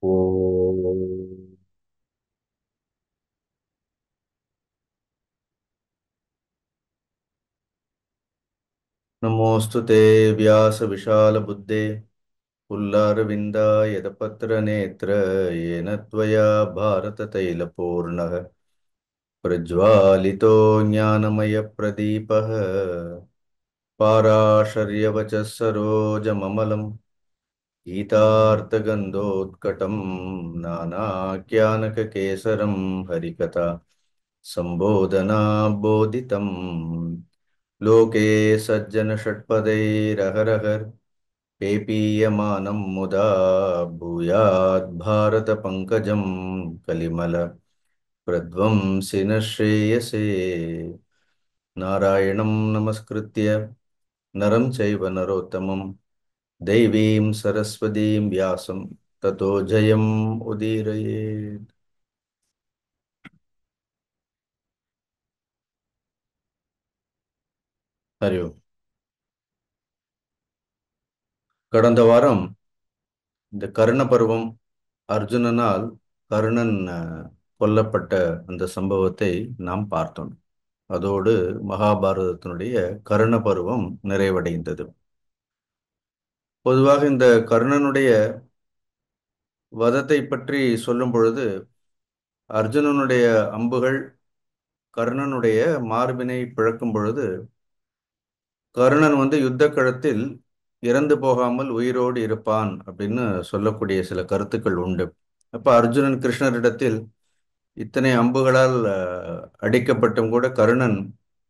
ஓம். நமோஸ்து தே வியாச விஷால புத்தே புல்லாரவிந்தாய தபத்திர நேத்ர येन त्वया भारत तैल पूर्णः प्रज्वालितो ज्ञानमय प्रदीपः पाराशर्यवचः सरोजममलं गीतार्थगन्धोत्कटं नानाख्यानककेसरं हरिकथा संबोधना बोधितं लोके सज्जन षट्पदैरहरहर पेपीयमानं मुदा भूयात् भारतपङ्कजं कलिमल प्रध्वंसिन श्रेयसे नारायणं नमस्कृत्य नरं चैव नरोत्तमं देवीं सरस्वतीं व्यासं ततो जयम् उदीरयेत्. ஹரி ஓம். கடந்த வாரம் இந்த கர்ண பருவம் அர்ஜுனனால் கர்ணன் கொல்லப்பட்ட அந்த சம்பவத்தை நாம் பார்த்தோம். அதோடு மகாபாரதத்தினுடைய கர்ண பருவம் நிறைவடைந்தது. பொதுவாக இந்த கர்ணனுடைய வதத்தை பற்றி சொல்லும் பொழுது அர்ஜுனனுடைய அம்புகள் கர்ணனுடைய மார்பினை பிளக்கும் பொழுது கர்ணன் யுத்த களத்தில் இறந்து போகாமல் உயிரோடு இருப்பான் அப்படின்னு சொல்லக்கூடிய சில கருத்துக்கள் உண்டு. அப்ப அர்ஜுனன் கிருஷ்ணரிடத்தில் இத்தனை அம்புகளால் அடிக்கப்பட்டும் கூட கர்ணன்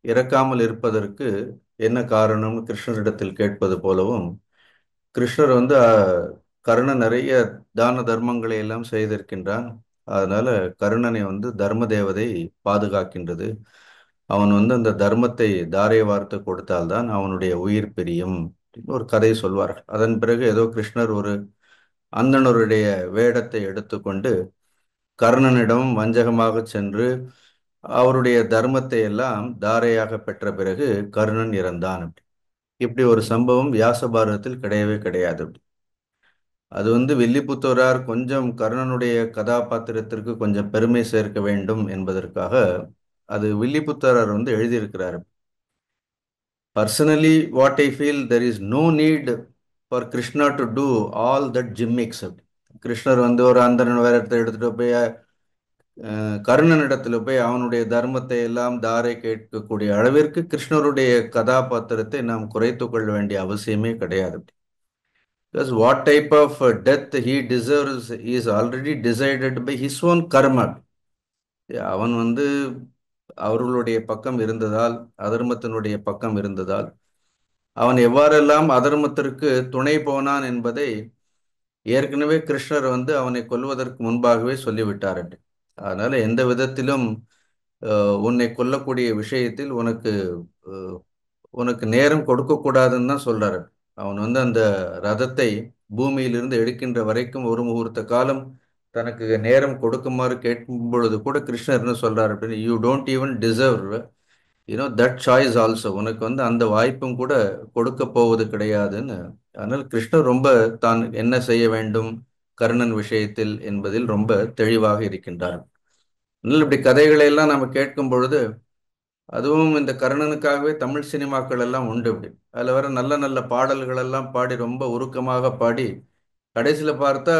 இறக்காமல் இருப்பதற்கு என்ன காரணம்னு கிருஷ்ணரிடத்தில் கேட்பது போலவும் கிருஷ்ணர் கர்ணன் நிறைய தான தர்மங்களை எல்லாம் செய்திருக்கின்றான். அதனால கர்ணனை தர்ம தேவதை பாதுகாக்கின்றது. அவன் அந்த தர்மத்தை தாரை வார்த்து கொடுத்தால்தான் அவனுடைய உயிர் பிரியும் அப்படின்னு ஒரு கதை சொல்வார்கள். அதன் பிறகு ஏதோ கிருஷ்ணர் ஒரு அந்தணருடைய வேடத்தை எடுத்துக்கொண்டு கர்ணனிடம் வஞ்சகமாக சென்று அவருடைய தர்மத்தை எல்லாம் தாரையாக பெற்ற பிறகு கர்ணன் இறந்தான். இப்படி ஒரு சம்பவம் வியாச பாரதத்தில் கிடையவே கிடையாது. அது வில்லிபுத்தூரார் கொஞ்சம் கர்ணனுடைய கதாபாத்திரத்திற்கு கொஞ்சம் பெருமை சேர்க்க வேண்டும் என்பதற்காக அது வில்லிபுத்தூரார் எழுதியிருக்கிறார். Personally what I feel there is no need for Krishna to do all that gimmicks. கிருஷ்ணர் ஒரு அந்தரன் வேற இடத்த எடுத்துட்டு போய் கர்ணனிடத்துல போய் அவனுடைய தர்மத்தை எல்லாம் தாரை கேட்கக்கூடிய அளவிற்கு கிருஷ்ணருடைய கதாபாத்திரத்தை நாம் குறைத்து கொள்ள வேண்டிய அவசியமே கிடையாது. Because what type of death he deserves is already decided by his own karma. அவன் அவர்களுடைய பக்கம் இருந்ததால், அதர்மத்தினுடைய பக்கம் இருந்ததால் அவன் எவ்வாறெல்லாம் அதர்மத்திற்கு துணை போனான் என்பதை ஏற்கனவே கிருஷ்ணர் அவனை கொல்வதற்கு முன்பாகவே சொல்லிவிட்டார். அதனால எந்த விதத்திலும் உன்னை கொல்லக்கூடிய விஷயத்தில் உனக்கு நேரம் கொடுக்க கூடாதுன்னு தான் சொல்றாரு. அவன் அந்த ரதத்தை பூமியிலிருந்து எடுக்கின்ற வரைக்கும் ஒரு முகூர்த்த காலம் தனக்கு நேரம் கொடுக்குமாறு கேட்கும் பொழுது கூட கிருஷ்ணர் என்ன சொல்றாரு அப்படின்னு, you don't even deserve that choice also. உனக்கு அந்த வாய்ப்பும் கூட கொடுக்க போவது கிடையாதுன்னு. அதனால் கிருஷ்ணர் ரொம்ப தான் என்ன செய்ய வேண்டும் கர்ணன் விஷயத்தில் என்பதில் ரொம்ப தெளிவாக இருக்கின்றார். அதனால் இப்படி கதைகளை எல்லாம் நம்ம கேட்கும் பொழுது, அதுவும் இந்த கர்ணனுக்காகவே தமிழ் சினிமாக்கள் எல்லாம் உண்டு. இப்படி அதில் வர நல்ல நல்ல பாடல்கள் எல்லாம் பாடி ரொம்ப உருக்கமாக பாடி கடைசியில் பார்த்தா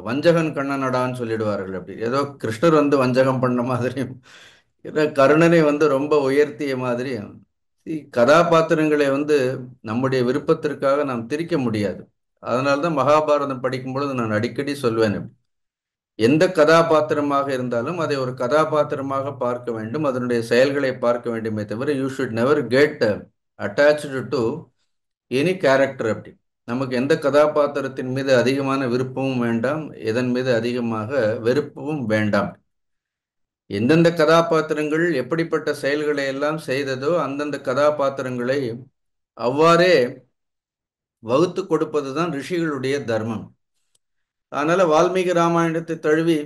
வஞ்சகன் கண்ணனடான்னு சொல்லிடுவார்கள். அப்படி ஏதோ கிருஷ்ணர் வஞ்சகம் பண்ண மாதிரியும் ஏதோ கர்ணனை ரொம்ப உயர்த்திய மாதிரியும். கதாபாத்திரங்களை நம்முடைய விருப்பத்திற்காக நாம் திரிக்க முடியாது. அதனால்தான் மகாபாரதம் படிக்கும் பொழுது நான் அடிக்கடி சொல்வேன், எந்த கதாபாத்திரமாக இருந்தாலும் அதை ஒரு கதாபாத்திரமாக பார்க்க வேண்டும், அதனுடைய செயல்களை பார்க்க வேண்டுமே தவிர you should never get attached to any character. அப்படி நமக்கு எந்த கதாபாத்திரத்தின் மீது அதிகமான விருப்பமும் வேண்டாம், எதன் மீது அதிகமாக வெறுப்பும் வேண்டாம். எந்தெந்த கதாபாத்திரங்கள் எப்படிப்பட்ட செயல்களை எல்லாம் செய்ததோ அந்தந்த கதாபாத்திரங்களை அவ்வாறே வகுத்து கொடுப்பதுதான் ரிஷிகளுடைய தர்மம். அதனால வால்மீகி ராமாயணத்தை தழுவி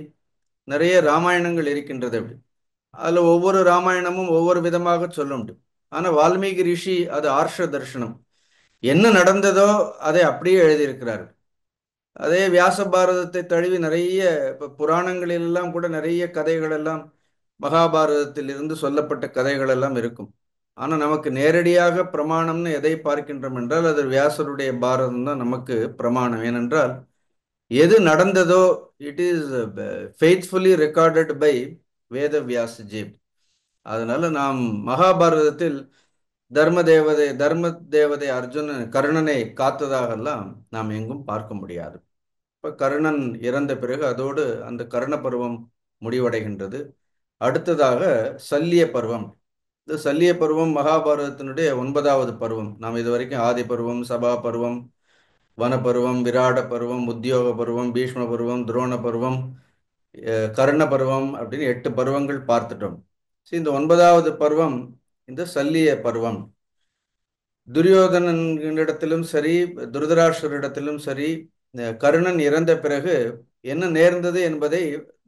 நிறைய ராமாயணங்கள் இருக்கின்றது. அப்படி அதில் ஒவ்வொரு ராமாயணமும் ஒவ்வொரு விதமாக சொல்ல முடியும். ஆனால் வால்மீகி ரிஷி அது ஆர்ஷ தர்ஷனம், என்ன நடந்ததோ அதை அப்படியே எழுதியிருக்கிறார்கள். அதே வியாச பாரதத்தை தழுவி நிறைய இப்போ புராணங்களிலெல்லாம் கூட நிறைய கதைகள் எல்லாம் மகாபாரதத்தில் இருந்து சொல்லப்பட்ட கதைகள் எல்லாம் இருக்கும். ஆனால் நமக்கு நேரடியாக பிரமாணம்னு எதை பார்க்கின்றோம் என்றால் அது வியாசருடைய பாரதம் தான் நமக்கு பிரமாணம். ஏனென்றால் எது நடந்ததோ it is faithfully recorded by Veda Vyasaji. அதனால நாம் மகாபாரதத்தில் தர்ம தேவதை அர்ஜுனன் கர்ணனை காத்ததாகலாம் நாம் எங்கும் பார்க்க முடியாது. இப்போ கர்ணன் இறந்த பிறகு அதோடு அந்த கர்ண பருவம் முடிவடைகின்றது. அடுத்ததாக சல்லிய பருவம். இந்த சல்லிய பருவம் மகாபாரதத்தினுடைய 9வது பருவம். நாம் இதுவரைக்கும் ஆதி பருவம், சபா பருவம், வனப்பருவம், விராட பருவம், உத்தியோக பருவம், பீஷ்ம பருவம், துரோண பருவம், கர்ண பருவம் அப்படின்னு 8 பருவங்கள் பார்த்துட்டோம். இந்த 9வது பருவம் இந்த சல்லிய பருவம். துரியோதனனிடத்திலும் சரி, துருதராஷ்டிரரிடத்திலும் சரி, கர்ணன் இறந்த பிறகு என்ன நேர்ந்தது என்பதை,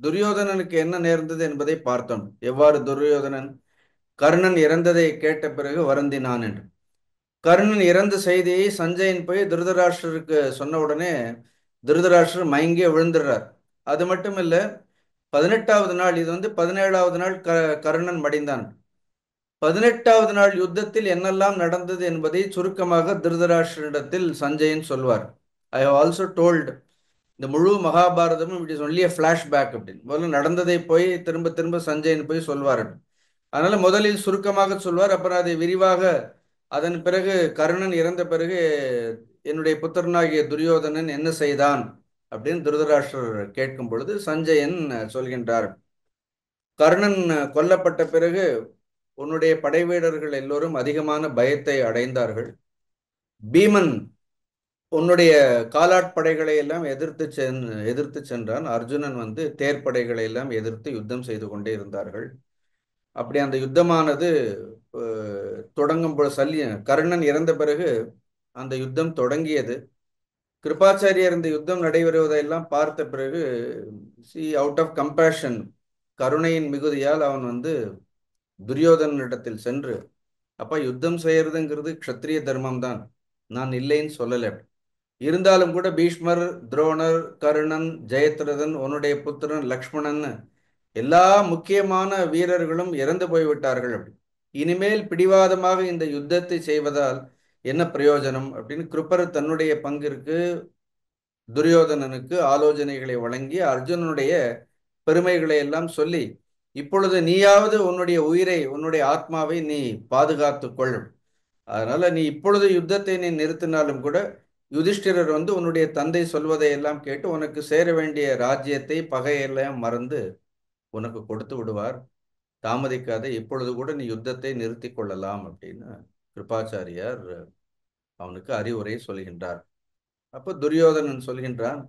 துரியோதனனுக்கு என்ன நேர்ந்தது என்பதை பார்த்தோம். எவ்வாறு துரியோதனன் கர்ணன் இறந்ததை கேட்ட பிறகு வருந்தினான் என்று. கர்ணன் இறந்த செய்தியை சஞ்சயன் போய் திருதராஷ்டிரருக்கு சொன்ன உடனே திருதராஷ்டிரர் மயங்கிய விழுந்துடுறார். அது மட்டும் இல்லை, 18வது நாள், இது 17வது நாள் கர்ணன் மடிந்தான். 18வது நாள் யுத்தத்தில் என்னெல்லாம் நடந்தது என்பதை சுருக்கமாக திருதராஷ்டிரனிடத்தில் சஞ்சயன் சொல்வார். ஐ ஹவ் ஆல்சோ டோல்டு இந்த முழு மகாபாரதமும் it is only a flashback அப்படின்னு. முதல்ல நடந்ததை போய் திரும்ப திரும்ப சஞ்சயன் போய் சொல்வார். அதனால முதலில் சுருக்கமாக சொல்வார், அப்புறம் அதை விரிவாக. அதன் பிறகு கர்ணன் இறந்த பிறகு என்னுடைய புத்திரனாகிய துரியோதனன் என்ன செய்தான் அப்படின்னு திருதராஷ்டிரர் கேட்கும் பொழுது சஞ்சயன் சொல்கின்றார், கர்ணன் கொல்லப்பட்ட பிறகு உன்னுடைய படை வீரர்கள் எல்லோரும் அதிகமான பயத்தை அடைந்தார்கள். பீமன் உன்னுடைய காலாட்படைகளை எல்லாம் எதிர்த்து சென்றான். அர்ஜுனன் தேர்ப்படைகளை எல்லாம் எதிர்த்து யுத்தம் செய்து கொண்டே இருந்தார்கள். அப்படி அந்த யுத்தமானது தொடங்கும் பொழுது கர்ணன் இறந்த பிறகு அந்த யுத்தம் தொடங்கியது. கிருபாச்சாரியர் இந்த யுத்தம் நடைபெறுவதையெல்லாம் பார்த்த பிறகு அவுட் ஆஃப் கம்பேஷன், கருணையின் மிகுதியால் அவன் துரியோதனிடத்தில் சென்று, அப்பா யுத்தம் செய்யறதுங்கிறது க்ஷத்ரிய தர்மம் தான், நான் இல்லைன்னு சொல்லலை. இருந்தாலும் கூட பீஷ்மர், துரோணர், கர்ணன், ஜெயத்ரதன், உன்னுடைய புத்திரன் லக்ஷ்மணன் எல்லா முக்கியமான வீரர்களும் இறந்து போய்விட்டார்கள். அப்படி இனிமேல் பிடிவாதமாக இந்த யுத்தத்தை செய்வதால் என்ன பிரயோஜனம் அப்படின்னு கிருப்பர் தன்னுடைய பங்கிற்கு துரியோதனனுக்கு ஆலோசனைகளை வழங்கி அர்ஜுனனுடைய பெருமைகளை எல்லாம் சொல்லி, இப்பொழுது நீயாவது உன்னுடைய உயிரை, உன்னுடைய ஆத்மாவை நீ பாதுகாத்து கொள். அதனால நீ இப்பொழுது யுத்தத்தை நீ நிறுத்தினாலும் கூட யுதிஷ்டிரர் உன்னுடைய தந்தை சொல்வதை எல்லாம் கேட்டு உனக்கு சேர வேண்டிய ராஜ்யத்தை, பகையெல்லாம் மறந்து உனக்கு கொடுத்து விடுவார். தாமதிக்காத, இப்பொழுது கூட நீ யுத்தத்தை நிறுத்தி கொள்ளலாம் அப்படின்னு கிருபாச்சாரியார் அவனுக்கு அறிவுரை சொல்கின்றார். அப்போ துரியோதனன் சொல்கின்றான்,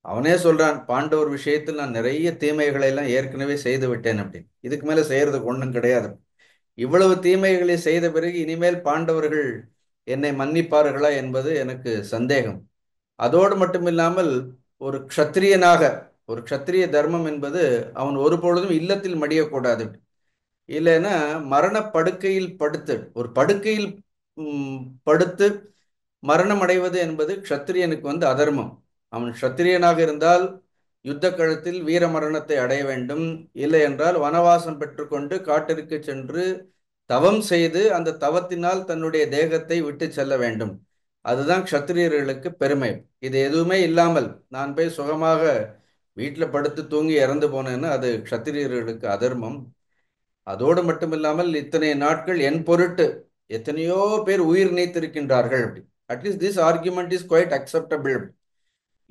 அவனே சொல்றான், பாண்டவர் விஷயத்தில் நான் நிறைய தீமைகளை எல்லாம் ஏற்கனவே செய்து விட்டேன் அப்படின்னு. இதுக்கு மேல செய்யறதுக்கு ஒன்றும் கிடையாது. இவ்வளவு தீமைகளை செய்த பிறகு இனிமேல் பாண்டவர்கள் என்னை மன்னிப்பார்களா என்பது எனக்கு சந்தேகம். அதோடு மட்டுமில்லாமல் ஒரு க்ஷத்திரியனாக, ஒரு க்ஷத்திரிய தர்மம் என்பது அவன் ஒரு பொழுதும் இல்லத்தில் மடியக்கூடாது. இல்லைன்னா மரணப்படுக்கையில் படுத்து, ஒரு படுக்கையில் படுத்து மரணம் அடைவது என்பது க்ஷத்திரியனுக்கு அதர்மம். அவன் க்ஷத்திரியனாக இருந்தால் யுத்த களத்தில் வீர மரணத்தை அடைய வேண்டும். இல்லை என்றால் வனவாசம் பெற்றுக்கொண்டு காட்டிற்கு சென்று தவம் செய்து அந்த தவத்தினால் தன்னுடைய தேகத்தை விட்டு செல்ல வேண்டும். அதுதான் க்ஷத்திரியர்களுக்கு பெருமை. இது எதுவுமே இல்லாமல் நான் போய் சுகமாக வீட்டில் படுத்து தூங்கி இறந்து போனேன்னா அது க்ஷத்திரியர்களுக்கு அதர்மம். அதோடு மட்டுமில்லாமல் இத்தனை நாட்கள் என் பொருட்டு எத்தனையோ பேர் உயிர் நீத்திருக்கின்றார்கள். At least this argument is quite acceptable.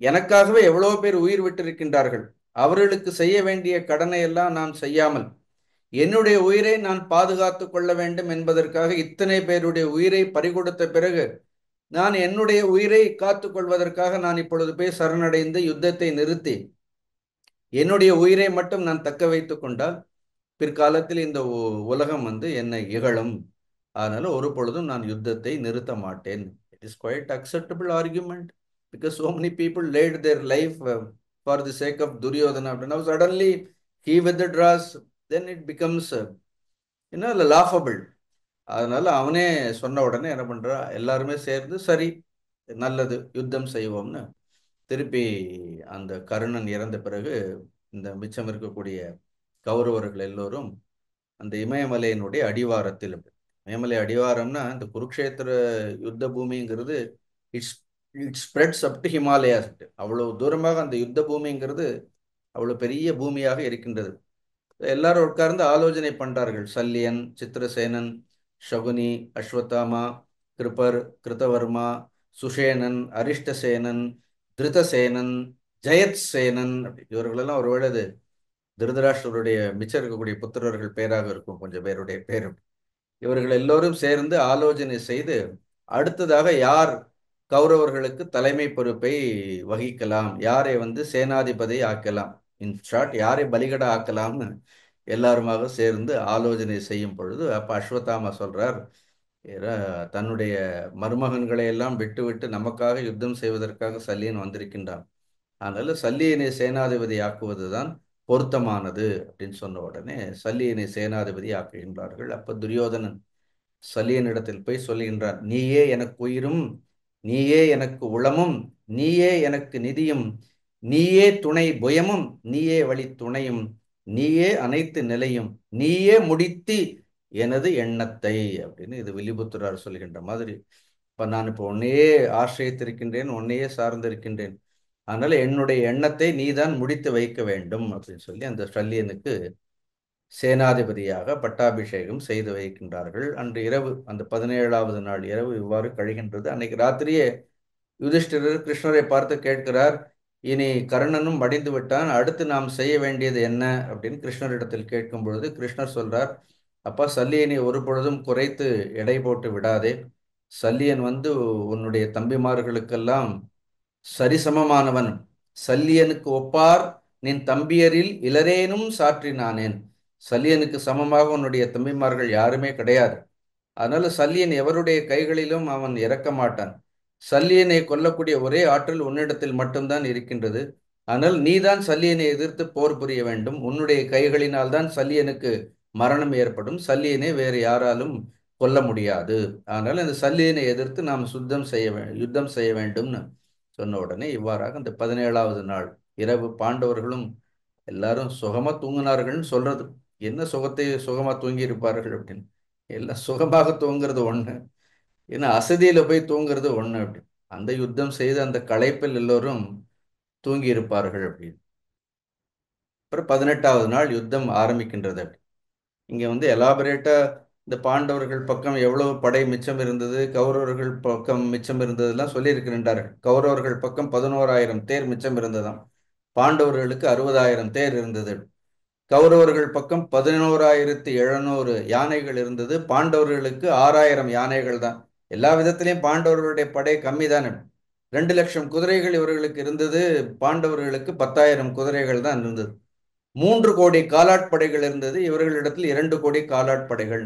எனக்காகவே எவ்வளோ பேர் உயிர் விட்டிருக்கின்றார்கள். அவர்களுக்கு செய்ய வேண்டிய கடனை எல்லாம் நான் செய்யாமல் என்னுடைய உயிரை நான் பாதுகாத்து கொள்ள வேண்டும் என்பதற்காக இத்தனை பேருடைய உயிரை பறிகொடுத்த பிறகு நான் என்னுடைய உயிரை காத்து கொள்வதற்காக நான் இப்பொழுது போய் சரணடைந்து யுத்தத்தை நிறுத்தி என்னுடைய உயிரை மட்டும் நான் தக்க வைத்து கொண்டால் பிற்காலத்தில் இந்த உலகம் என்னை இகழும். அதனால ஒரு பொழுதும் நான் யுத்தத்தை நிறுத்த மாட்டேன். It is quite acceptable argument because so many people laid their life for the sake of Duryodhana. Now suddenly he withdraws, then it becomes laughable. அதனால அவனே சொன்ன உடனே என்ன பண்றா, எல்லாருமே சேர்ந்து சரி நல்லது யுத்தம் செய்வோம்னு திருப்பி அந்த கர்ணன் இறந்த பிறகு இந்த மிச்சம் இருக்கக்கூடிய கௌரவர்கள் எல்லோரும் அந்த இமயமலையினுடைய அடிவாரத்தில், இமயமலை அடிவாரம்னா இந்த குருக்ஷேத்திர யுத்த பூமிங்கிறது it's it spreads up to Himalayas. அவ்வளவு தூரமாக அந்த யுத்த பூமிங்கிறது அவ்வளவு பெரிய பூமியாக இருக்கின்றது. எல்லாரும் உட்கார்ந்து ஆலோசனை பண்றார்கள். சல்லியன், சித்திரசேனன், சகுனி, அஸ்வத்தாமா, கிருபர், கிருதவர்மா, சுஷேனன், அரிஷ்டசேனன், திருதசேனன், ஜெயத்சேனன், இவர்களெல்லாம் ஒருவேளை அது திருதராஷ்டிரருடைய மிச்சம் இருக்கக்கூடிய புத்திரர்கள் பேராக இருக்கும், கொஞ்சம் பேருடைய பேரும். இவர்கள் எல்லோரும் சேர்ந்து ஆலோசனை செய்து அடுத்ததாக யார் கௌரவர்களுக்கு தலைமை பொறுப்பை வகிக்கலாம், யாரை சேனாதிபதி ஆக்கலாம், இன் ஷார்ட் யாரை பலிகடா ஆக்கலாம்னு எல்லாருமாக சேர்ந்து ஆலோசனை செய்யும் பொழுது அப்ப அஸ்வத்தாமா சொல்றார், தன்னுடைய மருமகன்களை எல்லாம் விட்டு விட்டு நமக்காக யுத்தம் செய்வதற்காக சல்லியன் வந்திருக்கின்றான், அதனால சல்லியனை சேனாதிபதி ஆக்குவதுதான் பொருத்தமானது அப்படின்னு சொன்ன உடனே சல்லியனை சேனாதிபதி ஆக்குகின்றார்கள். அப்ப துரியோதனன் சல்லியனிடத்தில் போய் சொல்லுகின்றான், நீயே எனக்கு உயிரும், நீயே எனக்கு உளமும், நீயே எனக்கு நிதியும், நீயே துணை புயமும், நீயே வழி துணையும், நீயே அனைத்து நிலையும், நீயே முடித்தி எனது எண்ணத்தை அப்படின்னு இது வில்லிபுத்திரார் சொல்கின்ற மாதிரி. இப்ப நான் இப்போ உன்னையே ஆசிரியத்திருக்கின்றேன், உன்னையே சார்ந்திருக்கின்றேன், அதனால என்னுடைய எண்ணத்தை நீதான் முடித்து வைக்க வேண்டும் அப்படின்னு சொல்லி அந்த சல்லியனுக்கு சேனாதிபதியாக பட்டாபிஷேகம் செய்து வைக்கின்றார்கள். அன்று இரவு, அந்த 17வது நாள் இரவு இவ்வாறு கழிகின்றது. அன்னைக்கு ராத்திரியே யுதிஷ்டிரர் கிருஷ்ணரை பார்த்து கேட்கிறார், இனி கர்ணனும் மடிந்து விட்டான், அடுத்து நாம் செய்ய வேண்டியது என்ன அப்படின்னு கிருஷ்ணரிடத்தில் கேட்கும் பொழுது கிருஷ்ணர் சொல்றார், அப்பா சல்லியனை ஒரு பொழுதும் குறைத்து எடை போட்டு விடாதே, சல்லியன் உன்னுடைய தம்பிமார்களுக்கெல்லாம் சரிசமமானவன், சல்லியனுக்கு ஒப்பார் நின் தம்பியரில் இலரேனும் சாற்றினானேன், சல்லியனுக்கு சமமாக உன்னுடைய தம்பிமார்கள் யாருமே கிடையாது, அதனால சல்லியன் எவருடைய கைகளிலும் அவன் இறக்க மாட்டான், சல்லியனை கொல்லக்கூடிய ஒரே ஆற்றல் உன்னிடத்தில் மட்டும்தான் இருக்கின்றது, ஆனால் நீதான் சல்லியனை எதிர்த்து போர் புரிய வேண்டும், உன்னுடைய கைகளினால் தான் சல்லியனுக்கு மரணம் ஏற்படும், சல்லியனை வேறு யாராலும் கொல்ல முடியாது, அதனால இந்த சல்லியனை எதிர்த்து நாம் யுத்தம் செய்ய வேண்டும்னு சொன்ன உடனே இவ்வாறாக அந்த 17வது நாள் இரவு பாண்டவர்களும் எல்லாரும் சுகமா தூங்கினார்கள்னு சொல்றது. என்ன சுகத்தை சுகமா தூங்கி இருப்பார்கள் அப்படின்னு, எல்லாம் சுகமாக தூங்குறது ஒண்ணு, ஏன்னா அசதியில போய் தூங்குறது ஒண்ணு அப்படின்னு. அந்த யுத்தம் செய்து அந்த களைப்பில் எல்லோரும் தூங்கி இருப்பார்கள் அப்படின்னு. அப்புறம் 18வது நாள் யுத்தம் ஆரம்பிக்கின்றது அப்படி. இங்க எலாபரேட்டா இந்த பாண்டவர்கள் பக்கம் எவ்வளவு படை மிச்சம் இருந்தது, கௌரவர்கள் பக்கம் மிச்சம் இருந்ததெல்லாம் சொல்லியிருக்கின்றார்கள். கௌரவர்கள் பக்கம் 11,000 தேர் மிச்சம் இருந்ததாம், பாண்டவர்களுக்கு 60,000 தேர் இருந்தது. கௌரவர்கள் பக்கம் 11,700 யானைகள் இருந்தது, பாண்டவர்களுக்கு 6,000 யானைகள் தான். எல்லா விதத்திலையும் பாண்டவர்களுடைய படை கம்மி தானே. 2,00,000 குதிரைகள் இவர்களுக்கு இருந்தது, பாண்டவர்களுக்கு 10,000 குதிரைகள் தான் இருந்தது. 3 கோடி காலாட்படைகள் இருந்தது, இவர்களிடத்தில் 2 கோடி காலாட்படைகள்.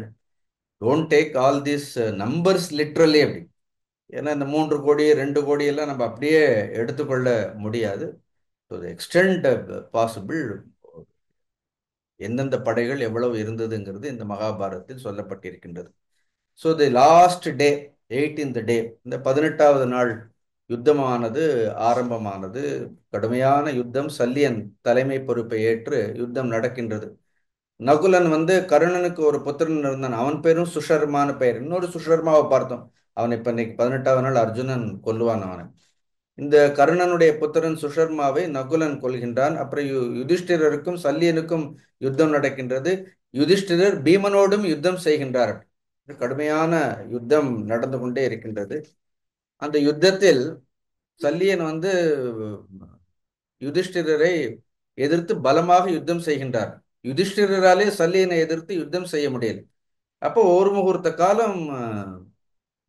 Don't take all this numbers literally அப்படி, ஏன்னா இந்த 3 கோடி 2 கோடி எல்லாம் நம்ம அப்படியே எடுத்துக்கொள்ள முடியாது. எக்ஸ்டெண்ட் பாசிபிள் எந்தெந்த படைகள் எவ்வளவு இருந்ததுங்கிறது இந்த மகாபாரதத்தில் சொல்லப்பட்டிருக்கின்றது. So the last day, 18th டே, இந்த 18வது நாள் யுத்தமானது ஆரம்பமானது. கடுமையான யுத்தம், சல்லியன் தலைமை பொறுப்பை ஏற்று யுத்தம் நடக்கின்றது. நகுலன் கர்ணனுக்கு ஒரு புத்திரன் இருந்தான், அவன் பேரும் சுஷர்மான பெயர். இன்னொரு சுஷர்மாவை பார்த்தோம், அவன் இப்ப இன்னைக்கு 18வது நாள் அர்ஜுனன் கொல்லுவான் அவனை. இந்த கர்ணனுடைய புத்திரன் சுஷர்மாவை நகுலன் கொள்கின்றான். அப்புறம் யுதிஷ்டிரருக்கும் சல்லியனுக்கும் யுத்தம் நடக்கின்றது. யுதிஷ்டிரர் பீமனோடும் யுத்தம் செய்கின்றார். கடுமையான யுத்தம் நடந்து கொண்டே இருக்கின்றது. அந்த யுத்தத்தில் சல்லியன் யுதிஷ்டிரரை எதிர்த்து பலமாக யுத்தம் செய்கின்றார். யுதிஷ்டிரராலே சல்லியனை எதிர்த்து யுத்தம் செய்ய முடியல. அப்போ ஒரு முகூர்த்த காலம்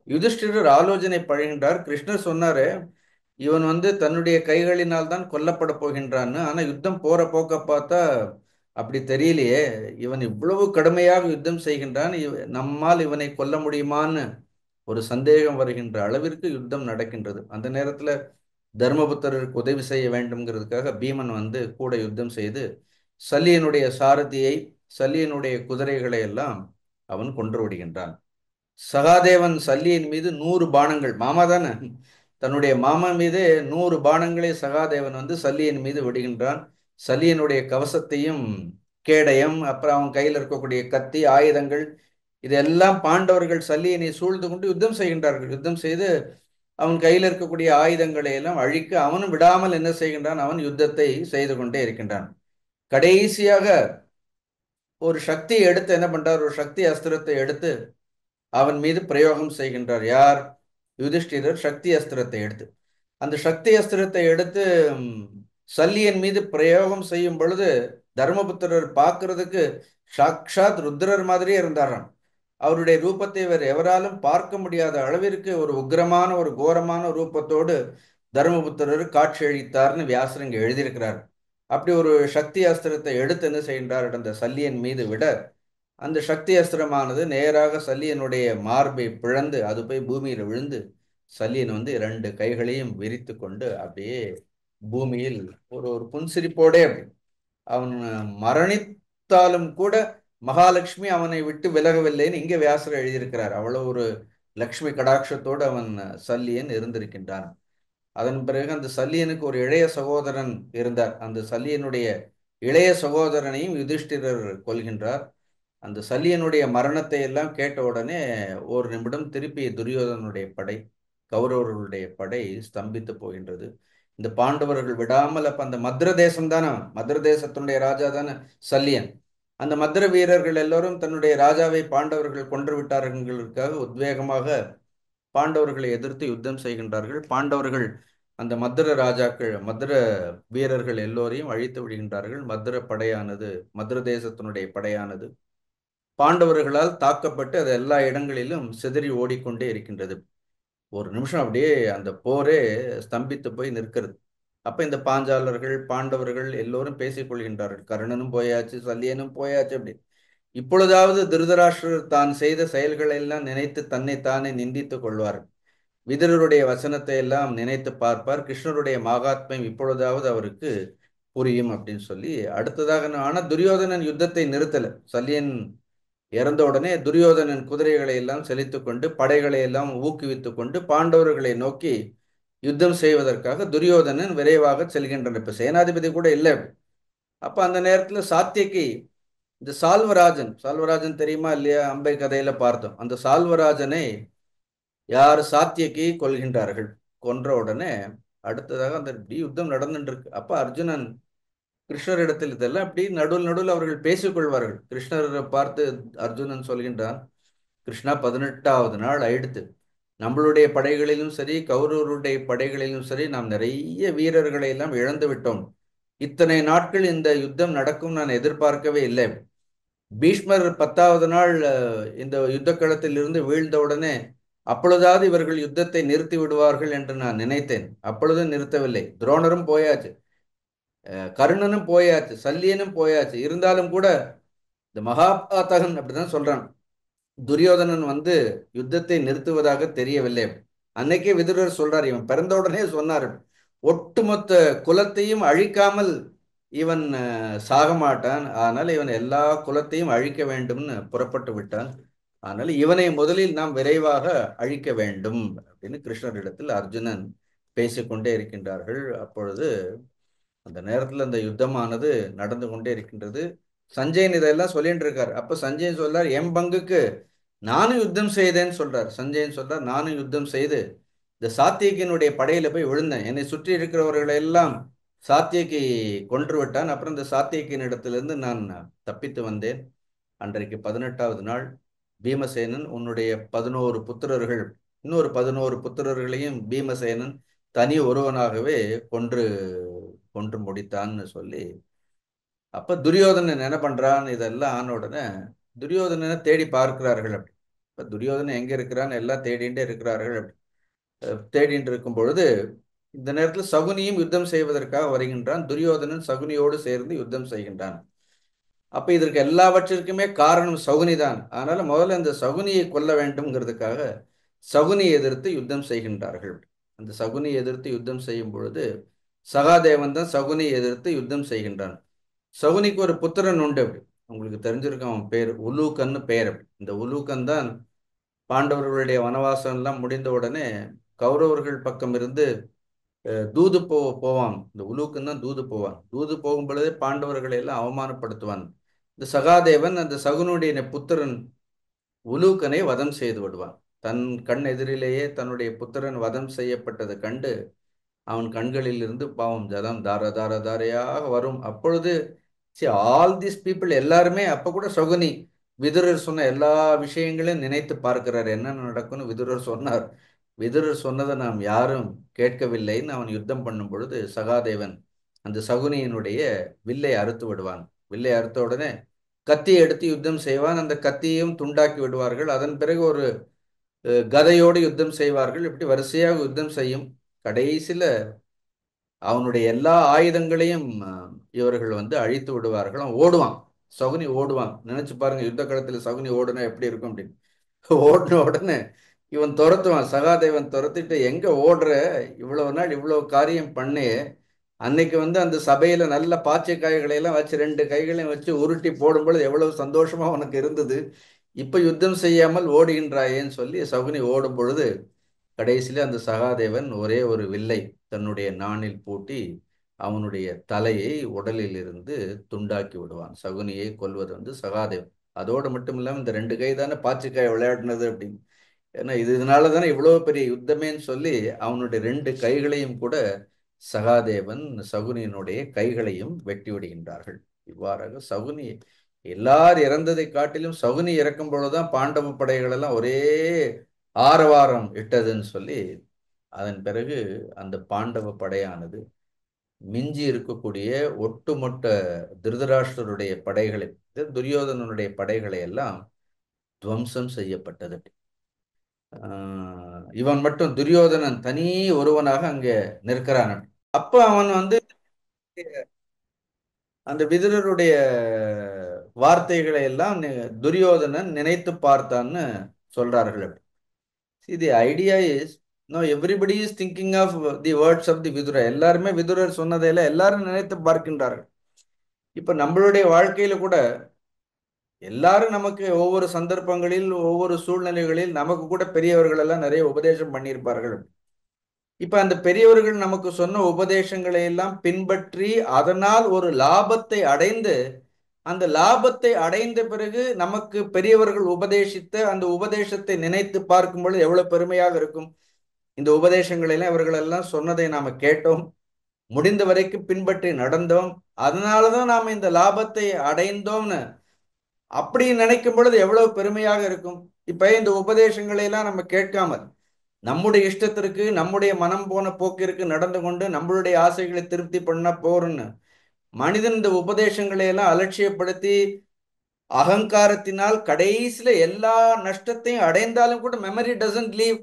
யுதிஷ்டிரர் ஆலோசனை பழகின்றார். கிருஷ்ணர் சொன்னாரு, இவன் தன்னுடைய கைகளினால் தான் கொல்லப்பட போகின்றான்னு, ஆனா யுத்தம் போற போக்க பார்த்தா அப்படி தெரியலையே, இவன் இவ்வளவு கடுமையாக யுத்தம் செய்கின்றான், நம்மால் இவனை கொல்ல முடியுமான்னு ஒரு சந்தேகம் வருகின்ற அளவிற்கு யுத்தம் நடக்கின்றது. அந்த நேரத்துல தர்மபுத்திரருக்கு உதவி செய்ய வேண்டும்ங்கிறதுக்காக பீமன் கூட யுத்தம் செய்து சல்லியனுடைய சாரதியை, சல்லியனுடைய குதிரைகளை எல்லாம் அவன் கொன்று விடுகின்றான். சகாதேவன் சல்லியின் மீது 100 பானங்கள், மாமா தானே, தன்னுடைய மாமன் மீது 100 பாணங்களை சகாதேவன் வந்து சல்லியன் மீது விடுகின்றான். சல்லியனுடைய கவசத்தையும் கேடயம், அப்புறம் அவன் கையில் இருக்கக்கூடிய கத்தி ஆயுதங்கள், இதெல்லாம் பாண்டவர்கள் சல்லியனை சூழ்ந்து கொண்டு யுத்தம் செய்கின்றார்கள். யுத்தம் செய்து அவன் கையில் இருக்கக்கூடிய ஆயுதங்களை எல்லாம் அழிக்க அவனும் விடாமல் என்ன செய்கின்றான், அவன் யுத்தத்தை செய்து கொண்டே இருக்கின்றான். கடைசியாக ஒரு சக்தியை எடுத்து என்ன பண்றார், ஒரு சக்தி அஸ்திரத்தை எடுத்து அவன் மீது பிரயோகம் செய்கின்றார். யார்? யுதிஷ்டிரர் சக்தி அஸ்திரத்தை எடுத்து, அந்த சக்தி அஸ்திரத்தை எடுத்து சல்லியன் மீது பிரயோகம் செய்யும் பொழுது தர்மபுத்திரர் பார்க்கிறதுக்கு சாக்ஷாத் ருத்ரர் மாதிரியே இருந்தாராம். அவருடைய ரூபத்தை வேறு எவராலும் பார்க்க முடியாத அளவிற்கு ஒரு உக்கிரமான ஒரு கோரமான ரூபத்தோடு தர்மபுத்திரர் காட்சியளித்தார்னு வியாசர் இங்க எழுதியிருக்கிறார். அப்படி ஒரு சக்தி அஸ்திரத்தை எடுத்து என்ன செய்கின்றார், அந்த சல்லியன் மீது விட அந்த சக்தி அஸ்திரமானது நேராக சல்லியனுடைய மார்பை பிளந்து அது போய் பூமியில் விழுந்து சல்லியன் வந்து 2 கைகளையும் விரித்து கொண்டு அப்படியே பூமியில் ஒரு ஒரு புன்சிரிப்போடே அப்படி அவன் மரணித்தாலும் கூட மகாலட்சுமி அவனை விட்டு விலகவில்லைன்னு இங்கே வியாசர் எழுதியிருக்கிறார். அவ்வளவு ஒரு லக்ஷ்மி கடாட்சத்தோடு அவன் சல்லியன் இருந்திருக்கின்றான். அதன் பிறகு அந்த சல்லியனுக்கு ஒரு இளைய சகோதரன் இருந்தார். அந்த சல்லியனுடைய இளைய சகோதரனையும் யுதிஷ்டிரர் கொல்கின்றார். அந்த சல்லியனுடைய மரணத்தை எல்லாம் கேட்ட உடனே ஒரு நிமிடம் திருப்பி துரியோதனுடைய படை, கௌரவர்களுடைய படை ஸ்தம்பித்து போகின்றது. இந்த பாண்டவர்கள் விடாமல், அப்ப அந்த மத்ர தேசம் தானே, மத்ர தேசத்தினுடைய ராஜா தானே சல்லியன். அந்த மத்ர வீரர்கள் எல்லோரும் தன்னுடைய ராஜாவை பாண்டவர்கள் கொன்று விட்டார்களுக்காக உத்வேகமாக பாண்டவர்களை எதிர்த்து யுத்தம் செய்கின்றார்கள். பாண்டவர்கள் அந்த மத்ர ராஜாக்கள், மத்ர வீரர்கள் எல்லோரையும் அழித்து விடுகின்றார்கள். மத்ர படையானது, மத்ர தேசத்தினுடைய படையானது பாண்டவர்களால் தாக்கப்பட்டு அது எல்லா இடங்களிலும் சிதறி ஓடிக்கொண்டே இருக்கின்றது. ஒரு நிமிஷம் அப்படியே அந்த போரே ஸ்தம்பித்து போய் நிற்கிறது. அப்ப இந்த பாஞ்சாலர்கள் பாண்டவர்கள் எல்லோரும் பேசிக் கொள்கின்றார்கள். கர்ணனும் போயாச்சு, சல்லியனும் போயாச்சு. அப்படி இப்பொழுதாவது திருதராஷ்டிரர் தான் செய்த செயல்களை எல்லாம் நினைத்து தன்னைத்தானே நிந்தித்துக் கொள்வார். விதுரருடைய வசனத்தை எல்லாம் நினைத்து பார்ப்பார். கிருஷ்ணருடைய மகாத்மியம் இப்பொழுதாவது அவருக்கு புரியும் அப்படின்னு சொல்லி அடுத்ததாக, ஆனா துரியோதனன் யுத்தத்தை நிறுத்தல. சல்லியன் இறந்த உடனே துரியோதனன் குதிரைகளை எல்லாம் செலுத்திக் கொண்டு படைகளை எல்லாம் ஊக்குவித்துக் கொண்டு பாண்டவர்களை நோக்கி யுத்தம் செய்வதற்காக துரியோதனன் விரைவாக செல்கின்றன. இப்ப சேனாதிபதி கூட இல்லை. அப்ப அந்த நேரத்துல சாத்தியகி, இந்த சால்வராஜன், சால்வராஜன் தெரியுமா இல்லையா, அம்பை கதையில பார்த்தோம். அந்த சால்வராஜனை யார், சாத்தியகி கொள்கின்றார்கள். கொன்ற உடனே அடுத்ததாக அந்த யுத்தம் நடந்துட்டு இருக்கு. அப்ப அர்ஜுனன் கிருஷ்ணரிடத்தில் இதெல்லாம் அப்படி நடுவில் நடுவில் அவர்கள் பேசிக்கொள்வார்கள். கிருஷ்ணரை பார்த்து அர்ஜுனன் சொல்கின்றான், கிருஷ்ணா 18வது நாள் ஆயிடுத்து, நம்மளுடைய படைகளிலும் சரி கௌரவருடைய படைகளிலும் சரி நாம் நிறைய வீரர்களை எல்லாம் இழந்து விட்டோம். இத்தனை நாட்கள் இந்த யுத்தம் நடக்கும் நான் எதிர்பார்க்கவே இல்லை. பீஷ்மர் 10வது நாள் இந்த யுத்த களத்தில் இருந்து வீழ்ந்தவுடனே அப்பொழுதாவது இவர்கள் யுத்தத்தை நிறுத்தி விடுவார்கள் என்று நான் நினைத்தேன். அப்பொழுதும் நிறுத்தவில்லை. துரோணரும் போயாச்சு, கர்ணனும் போயாச்சு, சல்லியனும் போயாச்சு. இருந்தாலும் கூட இந்த மகாபாதகன் அப்படிதான் சொல்றான், துரியோதனன் வந்து யுத்தத்தை நிறுத்துவதாக தெரியவில்லை. அன்னைக்கே விதுரர் சொல்றார், இவன் பிறந்த உடனே சொன்னார், ஒட்டுமொத்த குலத்தையும் அழிக்காமல் இவன் சாக மாட்டான், ஆனால் இவன் எல்லா குலத்தையும் அழிக்க வேண்டும்னு புறப்பட்டு விட்டான். ஆனால் இவனை முதலில் நாம் விரைவாக அழிக்க வேண்டும் அப்படின்னு கிருஷ்ணரிடத்தில் அர்ஜுனன் பேசிக்கொண்டே இருக்கின்றார்கள். அப்பொழுது அந்த நேரத்தில் அந்த யுத்தமானது நடந்து கொண்டே இருக்கின்றது. சஞ்சயன் இதெல்லாம் சொல்லிட்டு இருக்கார். அப்ப சஞ்சயன் சொல்றார், என் பங்குக்கு நானும் யுத்தம் செய்தேன்னு சொல்றார். சஞ்சயன் சொல்றார், நானும் யுத்தம் செய்து இந்த சாத்தியக்கினுடைய படையில போய் விழுந்தேன். என்னை சுற்றி இருக்கிறவர்களை எல்லாம் சாத்தியக்கி கொன்று விட்டான். அப்புறம் இந்த சாத்தியக்கின் இடத்திலிருந்து நான் தப்பித்து வந்தேன். அன்றைக்கு 18வது நாள் பீமசேனன் உன்னுடைய 11 புத்திரர்கள், இன்னொரு 11 புத்திரர்களையும் பீமசேனன் தனி ஒருவனாகவே கொன்று கொன்று முடித்தான்னு சொல்லி, அப்ப துரியோதனன் என்ன பண்றான், இதெல்லாம் ஆன உடனே துரியோதனனை தேடி பார்க்கிறார்கள். அப்படி இப்ப துரியோதனன் எங்க இருக்கிறான்னு எல்லாம் தேடிண்டே இருக்கிறார்கள். அப்படி தேடிட்டு இருக்கும் பொழுது இந்த நேரத்தில் சகுனியும் யுத்தம் செய்வதற்காக வருகின்றான். துரியோதனன் சகுனியோடு சேர்ந்து யுத்தம் செய்கின்றான். அப்ப இதற்கு எல்லாவற்றிற்குமே காரணம் சகுனி தான். அதனால முதல்ல இந்த சகுனியை கொல்ல வேண்டும்ங்கிறதுக்காக சகுனியை எதிர்த்து யுத்தம் செய்கின்றார்கள். அந்த சகுனியை எதிர்த்து யுத்தம் செய்யும் பொழுது சகாதேவன் தான் சகுனியை எதிர்த்து யுத்தம் செய்கின்றான். சகுனிக்கு ஒரு புத்திரன் உண்டு. அப்படி உங்களுக்கு தெரிஞ்சிருக்கும், அவன் பேர் உலூக்கன்னு பெயர். அப்படி இந்த உலூக்கன் தான் பாண்டவர்களுடைய வனவாசம் எல்லாம் முடிந்த உடனே கௌரவர்கள் பக்கம் இருந்து தூது போவான். இந்த உலூக்குன்னு தான் தூது போவான். தூது போகும் பொழுதே பாண்டவர்களை எல்லாம் அவமானப்படுத்துவான். இந்த சகாதேவன் அந்த சகுனுடைய புத்திரன் உலூக்கனை வதம் செய்து விடுவான். தன் கண் எதிரிலேயே தன்னுடைய புத்திரன் வதம் செய்யப்பட்டதை கண்டு அவன் கண்களில் இருந்து பாவம் ஜலம் தார தார தாரையாக வரும். அப்பொழுது ஆல் தீஸ் பீப்புள் எல்லாருமே அப்ப கூட சகுனி விதுரர் சொன்ன எல்லா விஷயங்களையும் நினைத்து பார்க்கிறார். என்ன நடக்கும்னு விதுரர் சொன்னார். விதுரர் சொன்னதை நாம் யாரும் கேட்கவில்லைன்னு அவன் யுத்தம் பண்ணும் பொழுது சகாதேவன் அந்த சகுனியினுடைய வில்லை அறுத்து விடுவான். வில்லை அறுத்த உடனே கத்தியை எடுத்து யுத்தம் செய்வான். அந்த கத்தியையும் துண்டாக்கி விடுவார்கள். அதன் பிறகு ஒரு கதையோடு யுத்தம் செய்வார்கள். இப்படி வரிசையாக யுத்தம் செய்யும். கடைசியில அவனுடைய எல்லா ஆயுதங்களையும் இவர்கள் வந்து அழித்து விடுவார்கள். அவன் ஓடுவான். சகுனி ஓடுவான். நினைச்சு பாருங்க, யுத்த களத்தில் சகுனி ஓடுனா எப்படி இருக்கும் அப்படின்னு. ஓடின உடனே இவன் துரத்துவான். சகாதேவன் துரத்திட்டு, எங்க ஓடுற, இவ்வளவு நாள் இவ்வளவு காரியம் பண்ணி அன்னைக்கு வந்து அந்த சபையில நல்ல பாய்ச்சை காய்களை எல்லாம் வச்சு 2 கைகளையும் வச்சு உருட்டி போடும் பொழுது எவ்வளவு சந்தோஷமா உனக்கு இருந்தது, இப்ப யுத்தம் செய்யாமல் ஓடுகின்றாயேன்னு சொல்லி சகுனி ஓடும் பொழுது கடைசியில அந்த சகாதேவன் ஒரே ஒரு வில்லை தன்னுடைய நாணில் பூட்டி அவனுடைய தலையை உடலில் இருந்து துண்டாக்கி விடுவான். சகுனியை கொல்வது வந்து சகாதேவன். அதோடு மட்டும் இல்லாமல் இந்த 2 கை தானே பாய்ச்சிக்காய் விளையாடினது அப்படின்னு. ஏன்னா இதனால தானே இவ்வளவு பெரிய யுத்தமேன்னு சொல்லி அவனுடைய 2 கைகளையும் கூட சகாதேவன் சகுனியினுடைய கைகளையும் வெட்டி விடுகின்றார்கள். இவ்வாறாக சகுனி எல்லார் இறந்ததை காட்டிலும் சகுனி இறக்கும் பொழுதுதான் பாண்டவ படைகள் எல்லாம் ஒரே ஆரவாரம் இட்டதுன்னு சொல்லி அதன் பிறகு அந்த பாண்டவ படையானது மிஞ்சி இருக்கக்கூடிய ஒட்டுமொத்த திருதராஷ்டிரருடைய படைகளை, துரியோதனனுடைய படைகளை எல்லாம் துவம்சம் செய்யப்பட்டது. இவன் மட்டும் துரியோதனன் தனி ஒருவனாக அங்கே நிற்கிறான். அப்ப அவன் வந்து அந்த விதுரருடைய வார்த்தைகளை எல்லாம் துரியோதனன் நினைத்து பார்த்தான்னு சொல்றார்கள். See, the idea is, no, everybody is thinking of the words of the Vidura. எல்லாருமே விதுரர் சொன்னதையெல்லாம் எல்லாரும் நினைத்து பார்க்கின்றார்கள். இப்ப நம்மளுடைய வாழ்க்கையில கூட எல்லாரும் நமக்கு ஒவ்வொரு சந்தர்ப்பங்களில் ஒவ்வொரு சூழ்நிலைகளில் நமக்கு கூட பெரியவர்கள் எல்லாம் நிறைய உபதேசம் பண்ணியிருப்பார்கள். இப்ப அந்த பெரியவர்கள் நமக்கு சொன்ன உபதேசங்களை எல்லாம் பின்பற்றி அதனால் ஒரு லாபத்தை அடைந்து, அந்த லாபத்தை அடைந்த பிறகு நமக்கு பெரியவர்கள் உபதேசித்த அந்த உபதேசத்தை நினைத்து பார்க்கும் பொழுது எவ்வளவு பெருமையாக இருக்கும். இந்த உபதேசங்களை எல்லாம் இவர்கள் எல்லாம் சொன்னதை நாம கேட்டோம், முடிந்த வரைக்கும் பின்பற்றி நடந்தோம், அதனாலதான் நாம இந்த லாபத்தை அடைந்தோம்னு அப்படி நினைக்கும் பொழுது எவ்வளவு பெருமையாக இருக்கும். இப்ப இந்த உபதேசங்களை எல்லாம் நம்ம கேட்காமல் நம்முடைய இஷ்டத்திற்கு நம்முடைய மனம் போன போக்கிற்கு நடந்து கொண்டு நம்மளுடைய ஆசைகளை திருப்தி பண்ண போறன்னு மனிதன் இந்த உபதேசங்களை எல்லாம் அலட்சியப்படுத்தி அகங்காரத்தினால் கடைசியில எல்லா நஷ்டத்தையும் அடைந்தாலும் கூட மெமரி டசன்ட் லீவ்.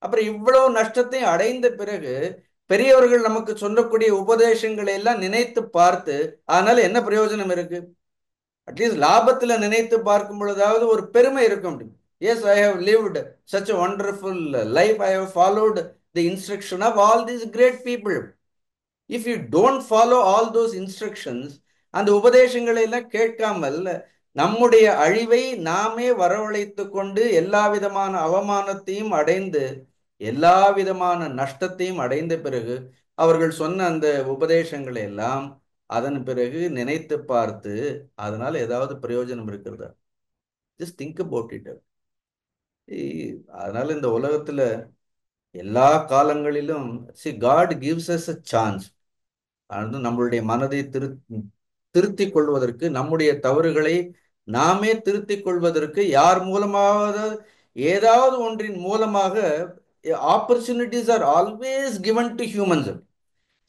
அப்புறம் இவ்வளவு நஷ்டத்தையும் அடைந்த பிறகு பெரியவர்கள் நமக்கு சொல்லக்கூடிய உபதேசங்களை எல்லாம் நினைத்து பார்த்து அதனால என்ன பிரயோஜனம் இருக்கு? அட்லீஸ்ட் லாபத்துல நினைத்து பார்க்கும் பொழுதாவது ஒரு பெருமை இருக்கும். Yes, I have lived such a wonderful life. I have followed the instruction of all these great people. If you don't follow all those instructions, அந்த உபதேசங்களை எல்லாம் கேட்காமல் நம்முடைய அழிவை நாமே வரவழைத்து கொண்டு எல்லா விதமான அவமானத்தையும் அடைந்து எல்லா விதமான நஷ்டத்தையும் அடைந்த பிறகு அவர்கள் சொன்ன அந்த உபதேசங்களை எல்லாம் அதன் பிறகு நினைத்து பார்த்து அதனால ஏதாவது பிரயோஜனம் இருக்கிறதா? Just think about it. அதனால இந்த உலகத்துல எல்லா காலங்களிலும் God gives us a chance. அது நம்மளுடைய மனதை திருத்திக் கொள்வதற்கு, நம்முடைய தவறுகளை நாமே திருத்திக் கொள்வதற்கு யார் மூலமாக ஏதாவது ஒன்றின் மூலமாக opportunities are always given to humans.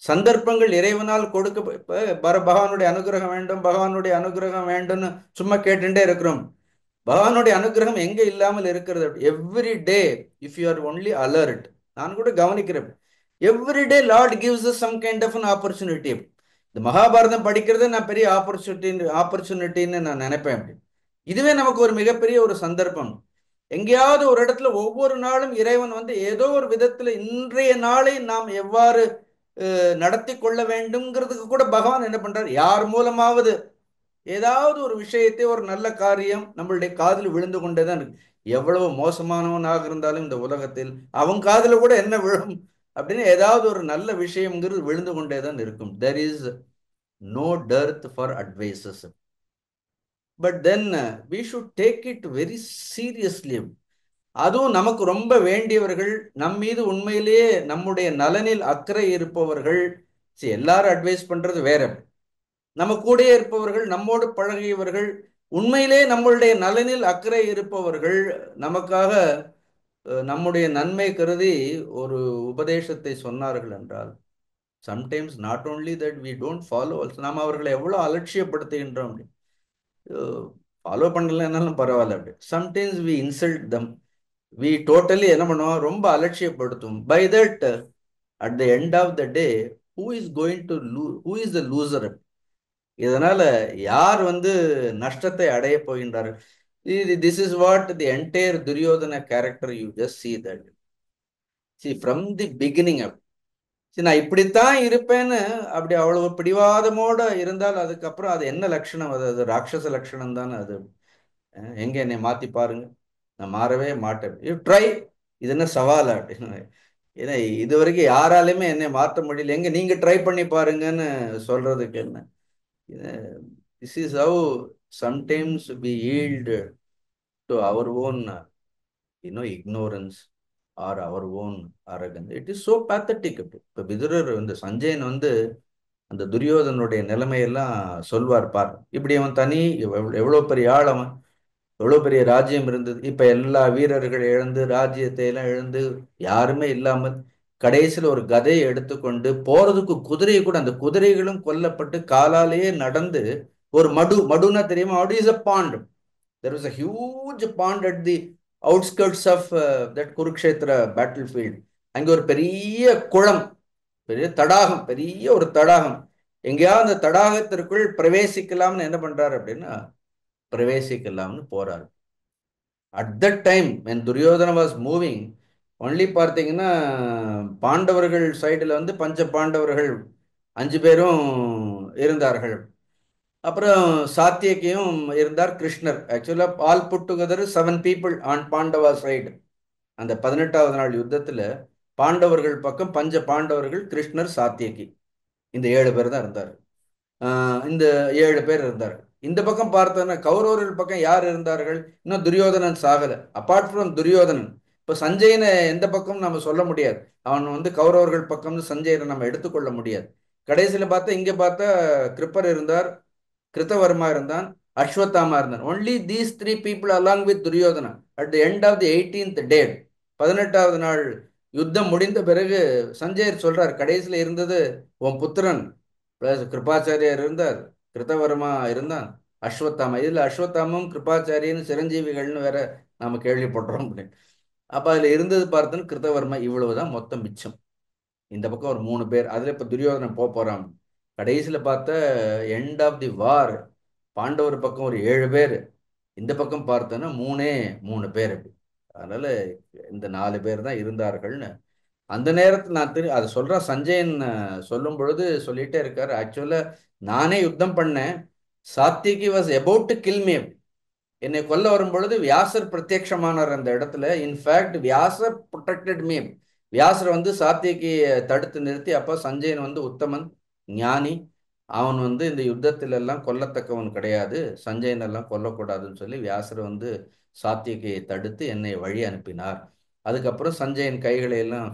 சந்தர்ப்பங்கள் இறைவனால் கொடுக்க. பகவானுடைய அனுகிரகம் வேண்டும், பகவானுடைய அனுகிரகம் வேண்டும்னு சும்மா கேட்டுட்டே இருக்கிறோம். பகவானுடைய அனுகிரகம் எங்க இல்லாமல் இருக்கிறது? Every day if you are only alert. நான் கூட கவனிக்கிறேன், every day Lord gives us some kind of an opportunity. இந்த மகாபாரதம் படிக்கிறது நான் பெரிய ஆப்பர்ச்சுனிட்டின்னு நான் நினைப்பேன். இதுவே நமக்கு ஒரு மிகப்பெரிய ஒரு சந்தர்ப்பம். எங்கேயாவது ஒரு இடத்துல ஒவ்வொரு நாளும் இறைவன் வந்து ஏதோ ஒரு விதத்துல இன்றைய நாளை நாம் எவ்வாறு நடத்தி கொள்ள வேண்டும்ங்கிறதுக்கு கூட பகவான் என்ன பண்றார், யார் மூலமாவது ஏதாவது ஒரு விஷயத்தை, ஒரு நல்ல காரியம் நம்மளுடைய காதில் விழுந்து கொண்டேதான் இருக்கு. எவ்வளவு மோசமானவனாக இருந்தாலும் இந்த உலகத்தில் அவன் காதுல கூட என்ன விழும் அப்படின்னு ஏதாவது ஒரு நல்ல விஷயம்ங்கிறது விழுந்து கொண்டே தான் இருக்கும். There is no dearth for advices. But then we should take it very seriously. அதுவும் நமக்கு ரொம்ப வேண்டியவர்கள், நம் மீது உண்மையிலேயே நம்முடைய நலனில் அக்கறை இருப்பவர்கள். எல்லாரும் அட்வைஸ் பண்றது வேற. நம்ம கூடயே இருப்பவர்கள், நம்மோடு பழகியவர்கள், உண்மையிலே நம்மளுடைய நலனில் அக்கறை இருப்பவர்கள், நமக்காக நம்முடைய நன்மை கருதி ஒரு உபதேசத்தை சொன்னார்கள் என்றால், sometimes not only that we don't follow, நாம் அவர்களை எவ்வளோ அலட்சியப்படுத்துகின்றோம். ஃபாலோ பண்ணலன்னாலும் பரவாயில்ல. அப்படி sometimes we insult them, we totally என்ன பண்ணுவோம், ரொம்ப அலட்சியப்படுத்தும். By that at the end of the day who is going to who is the loser? இதனால யார் வந்து நஷ்டத்தை அடைய போகின்றார்கள்? This is what the entire Duryodhana character you just see that. see from the beginning of, see நான் இப்படித்தான் இருப்பேன்னு அப்படி அவ்வளவு பிடிவாதமோட இருந்தால் அதுக்கப்புறம் அது என்ன லட்சணம்? அது ராட்சச லட்சணம் தானே அது. எங்க என்னை மாத்தி பாருங்க, நான் மாறவே மாட்டேன், யூ ட்ரை, இது என்ன சவால் அப்படின்னு. ஏன்னா இது வரைக்கும் யாராலையுமே என்னை மாற்ற முடியல, எங்க நீங்க ட்ரை பண்ணி பாருங்கன்னு சொல்றதுக்கு என்ன? This is how sometimes we yield to our own ignorance or our own arrogance. It is so pathetic. இப்போ விதுரர் வந்து சஞ்சயன் வந்து அந்த துரியோதனுடைய நிலைமையெல்லாம் சொல்வார் பார். இப்படி அவன் தனி எவ்வளவு பெரிய ஆள், அவன் எவ்வளவு பெரிய ராஜ்யம் இருந்தது, இப்ப எல்லா வீரர்கள் இழந்து ராஜ்யத்தை எல்லாம் இழந்து யாருமே இல்லாமல் கடைசியில் ஒரு கதையை எடுத்துக்கொண்டு போறதுக்கு குதிரையை கூட, அந்த குதிரைகளும் கொல்லப்பட்டு காலாலேயே நடந்து ஒரு மடுனா தெரியுமா? மடு is a pond. There was a huge pond at the outskirts of that Kurukshetra battlefield. அங்கே ஒரு பெரிய குளம், பெரிய தடாகம், பெரிய ஒரு தடாகம். எங்கேயாவது அந்த தடாகத்திற்குள் பிரவேசிக்கலாம்னு என்ன பண்றாரு அப்படின்னா, பிரவேசிக்கலாம்னு போறாரு. At that time when Duryodhana was moving, only பார்த்தீங்கன்னா பாண்டவர்கள் சைடில் வந்து பஞ்ச பாண்டவர்கள் 5 பேரும் இருந்தார்கள். அப்புறம் சாத்தியக்கியும் இருந்தார், கிருஷ்ணர். Actually all put together 7 people on Pandava side. அந்த 18வது நாள் யுத்தத்துல பாண்டவர்கள் பக்கம் பஞ்ச பாண்டவர்கள், கிருஷ்ணர், சாத்தியக்கி, இந்த 7 பேர் தான் இருந்தார். இந்த 7 பேர் இருந்தார்கள். இந்த பக்கம் பார்த்தோன்னா கௌரவர்கள் பக்கம் யார் இருந்தார்கள்? இன்னும் துரியோதனன் சாகல. அப்பார்ட் ஃப்ரம் துரியோதனன், இப்போ சஞ்சயனை எந்த பக்கம் நம்ம சொல்ல முடியாது. அவன் வந்து கௌரவர்கள் பக்கம்னு சஞ்சயனை நம்ம எடுத்துக்கொள்ள முடியாது. கடைசியில் பார்த்தா இங்க பார்த்தா கிருப்பர் இருந்தார், கிருத்தவர்மா இருந்தான், அஸ்வத்தாமா இருந்தான். Only these 3 people along with Duryodhana at the end of the 18th day, 18வது நாள் யுத்தம் முடிந்த பிறகு சஞ்சயர் சொல்றார், கடைசியில் இருந்தது உன் புத்திரன் பிளஸ் கிருபாச்சாரியார் இருந்தார், கிருத்தவர்மா இருந்தான், அஸ்வத்தாமா. இதுல அஸ்வத்தாமும் கிருபாச்சாரியன் சிரஞ்சீவிகள்னு வேற நாம கேள்விப்படுறோம். அப்ப அதுல இருந்தது பார்த்தோன்னு கிருத்தவர்மா. இவ்வளவுதான் மொத்தம் மிச்சம். இந்த பக்கம் ஒரு 3 பேர், அதுல இப்ப துரியோதனன் போறான். கடைசியில பார்த்த எண்ட் ஆஃப் தி வார் பாண்டவர் பக்கம் ஒரு 7 பேர், இந்த பக்கம் பார்த்தோன்னா 3 பேர். அதனால இந்த 4 பேர் தான் இருந்தார்கள்னு அந்த நேரத்தில் நான் அதை சொல்றேன். சஞ்சயன் சொல்லும் பொழுது சொல்லிட்டே இருக்காரு, ஆக்சுவலா நானே யுத்தம் பண்ணேன், Satyaki was about to kill me. என்னை கொல்ல வரும் பொழுது வியாசர் பிரத்யட்சமானார் அந்த இடத்துல. இன்ஃபேக்ட் வியாசர் ப்ரொடெக்டட் மீ. வியாசர் வந்து சாத்தியகி தடுத்து நிறுத்தி, அப்ப சஞ்சயன் வந்து உத்தமன், ஞானி, அவன் வந்து இந்த யுத்தத்தில எல்லாம் கொல்லத்தக்கவன் கிடையாது, சஞ்சயன் எல்லாம் கொல்லக்கூடாதுன்னு சொல்லி வியாசர் வந்து சாத்தியகியை தடுத்து என்னை வழி அனுப்பினார். அதுக்கப்புறம் சஞ்சயன் கைகளை எல்லாம்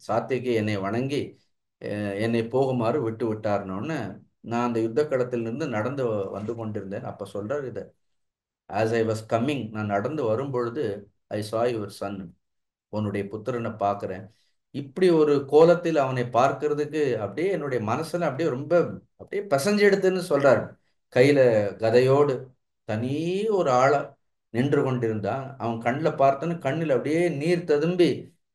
சாத்தியகி என்னை வணங்கி என்னை போகுமாறு விட்டு விட்டார்னோன்னு நான் அந்த யுத்த களத்திலிருந்து நடந்து வந்து கொண்டிருந்தேன். அப்ப சொல்றாரு இதை, ஆஸ் ஐ வாஸ் கம்மிங், நான் நடந்து வரும்பொழுது ஐ சா யுவர் சன், உன்னுடைய புத்திரனை பார்க்கிறேன். இப்படி ஒரு கோலத்தில் அவனை பார்க்கறதுக்கு அப்படியே என்னுடைய மனசுல அப்படியே ரொம்ப அப்படியே பசஞ்சு எடுத்துன்னு சொல்றாரு. கையில கதையோடு தனி ஒரு ஆளா நின்று கொண்டிருந்தான். அவன் கண்ணில் பார்த்தோன்னு கண்ணில் அப்படியே நீர் ததும்பி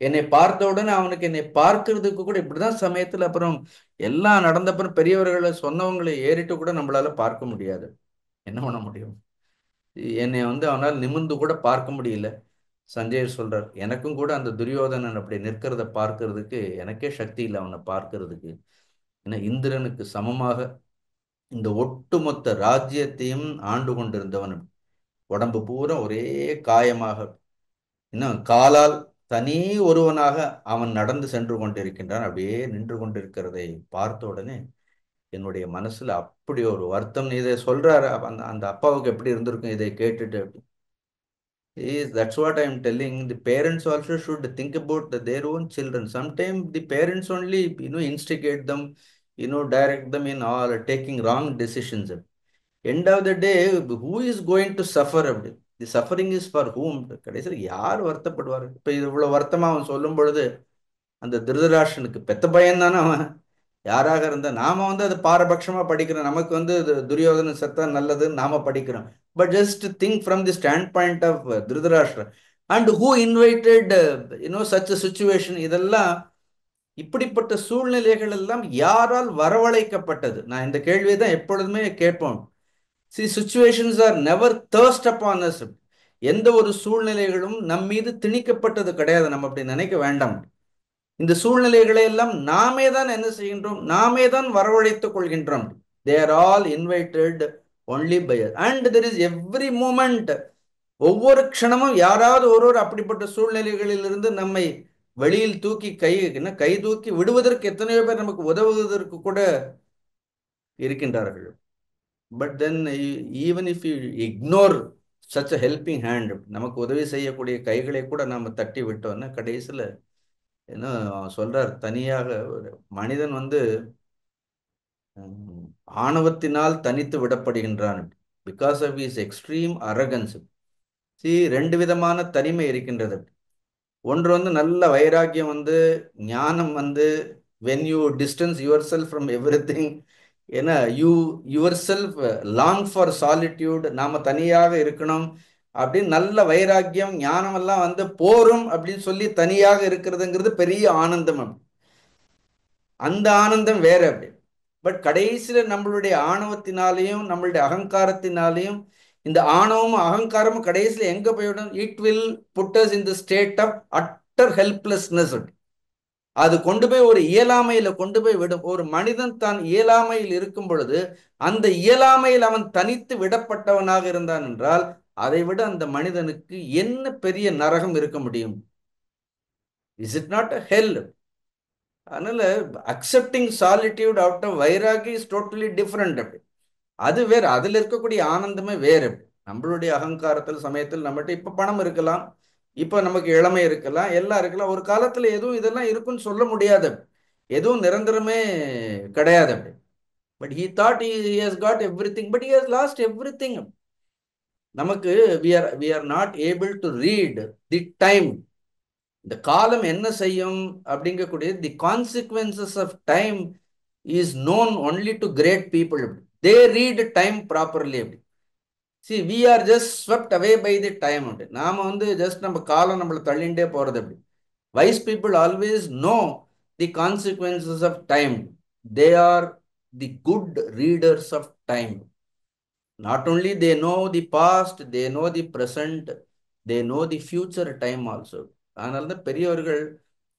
என்னை பார்த்த உடனே அவனுக்கு என்னை பார்க்கறதுக்கு கூட இப்படிதான் சமயத்துல அப்புறம் எல்லாம் நடந்தப்புறம் பெரியவர்களை சொன்னவங்களை ஏறிட்டு கூட நம்மளால பார்க்க முடியாது. என்ன பண்ண முடியும்? என்னை வந்து அவனால் நிமிர்ந்து கூட பார்க்க முடியல. சஞ்சயர் சொல்றார், எனக்கும் கூட அந்த துரியோதனன் அப்படி நிற்கிறத பார்க்கறதுக்கு எனக்கே சக்தி இல்லை அவனை பார்க்கறதுக்கு. ஏன்னா இந்திரனுக்கு சமமாக இந்த ஒட்டுமொத்த ராஜ்யத்தையும் ஆண்டு கொண்டிருந்தவன், உடம்பு பூரா ஒரே காயமாக, இன்னும் காலால் தனி ஒருவனாக அவன் நடந்து சென்று கொண்டிருக்கின்றான். அப்படியே நின்று கொண்டிருக்கிறதை பார்த்த உடனே என்னுடைய மனசுல அப்படி ஒரு வருத்தம். இதை சொல்றாரு அந்த அந்த அப்பாவுக்கு எப்படி இருந்திருக்கும் இதை கேட்டுட்டு. Is that's what I am telling. The parents also should think about their own children. Sometimes the parents only, instigate them, direct them in all taking wrong decisions. End of the day, who is going to suffer? The suffering is for whom? கடைசியில் யார் வருத்தப்படுவார்? இப்ப இது இவ்வளவு வருத்தமா அவன் சொல்லும் பொழுது அந்த திருதராஷ்டிரனுக்கு பெத்த பையன் தானே அவன். யாராக இருந்தா நாம அது பாரபட்சமா படிக்கிறோம். நமக்கு இது துரியோதனன் செத்தா நல்லதுன்னு நாம படிக்கிறோம். But just think from the standpoint of திருதராஷ்டிரன் and who invited such situation. இதெல்லாம் இப்படிப்பட்ட சூழ்நிலைகள் எல்லாம் யாரால் வரவழைக்கப்பட்டது? நான் இந்த கேள்வியை தான் எப்பொழுதுமே கேட்போம். See, situations are never thirst upon us. எந்த ஒரு சூழ்நிலைகளும் நம் மீது திணிக்கப்பட்டது கிடையாது. நம்ம அப்படி நினைக்க வேண்டாம். இந்த சூழ்நிலைகளை எல்லாம் நாமே தான் என்ன செய்கின்றோம்? நாமே தான் வரவழைத்துக் கொள்கின்றோம். They are all invited only by us. And there is every moment, ஒவ்வொரு க்ஷணமும் யாராவது ஒருவர் அப்படிப்பட்ட சூழ்நிலைகளில் இருந்து நம்மை வெளியில் தூக்கி கை தூக்கி விடுவதற்கு எத்தனையோ பேர் நமக்கு உதவுவதற்கு கூட இருக்கின்றார்கள். But then even if you ignore such a helping hand, நமக்கு உதவி செய்யக்கூடிய கைகளை கூட நாம தட்டி விட்டோம்னா கடைசியில் என்ன சொல்றார்? தனியாக ஒரு மனிதன் ஆணவத்தினால் தனித்து விடப்படுகின்றான். Because of is extreme arrogance. ரெண்டு விதமான தனிமை இருக்கின்றது. ஒன்று நல்ல வைராக்கியம், ஞானம் when you distance yourself from everything. ஏன்னா yourself long for solitude, நாம தனியாக இருக்கணும் அப்படின்னு நல்ல வைராக்கியம் ஞானம் எல்லாம் போரும் அப்படின்னு சொல்லி தனியாக இருக்கிறதுங்கிறது பெரிய ஆனந்தம். அந்த ஆனந்தம் வேற. அப்படி பட் கடைசியில நம்மளுடைய ஆணவத்தினாலையும் நம்மளுடைய அகங்காரத்தினாலையும் இந்த ஆணவமும் அகங்காரமும் கடைசியில எங்க போய்விடும்? It will put us in the state of utter helplessness. அது கொண்டு போய் ஒரு இயலாமையில கொண்டு போய் விடும். ஒரு மனிதன் தான் இயலாமையில் இருக்கும் பொழுது அந்த இயலாமையில் அவன் தனித்து விடப்பட்டவனாக இருந்தான் என்றால் அதை விட அந்த மனிதனுக்கு என்ன பெரிய நரகம் இருக்க முடியும்? Is it not a hell? அதனால அக்செப்டிங் சாலிட்யூட் அவுட் ஆஃப் வைராகி இஸ் டோட்டலி டிஃப்ரெண்ட். அப்படி அது வேற. அதுல இருக்கக்கூடிய ஆனந்தமே வேறு. நம்மளுடைய அகங்காரத்தில் சமயத்தில் நம்மகிட்ட இப்ப பணம் இருக்கலாம், இப்ப நமக்கு இளமை இருக்கலாம், எல்லாம் இருக்கலாம். ஒரு காலத்துல எதுவும் இதெல்லாம் இருக்குன்னு சொல்ல முடியாது. எதுவும் நிரந்தரமே கிடையாது. But he thought he has got everything, but he has lost everything. நமக்கு we are not able to read the time. இந்த காலம் என்ன செய்யும் அப்படிங்கக்கூடிய the consequences of time is known only to great people. They read time properly. அப்படி see we are just swept away by the time. அப்படி நாம ஜஸ்ட் நம்ம காலம் நம்மளை தள்ளிண்டே போறது. அப்படி wise people always know the consequences of time. They are the good readers of time. Not only they know the past, they know the present, they know the future time also. அதனால தான் பெரியவர்கள்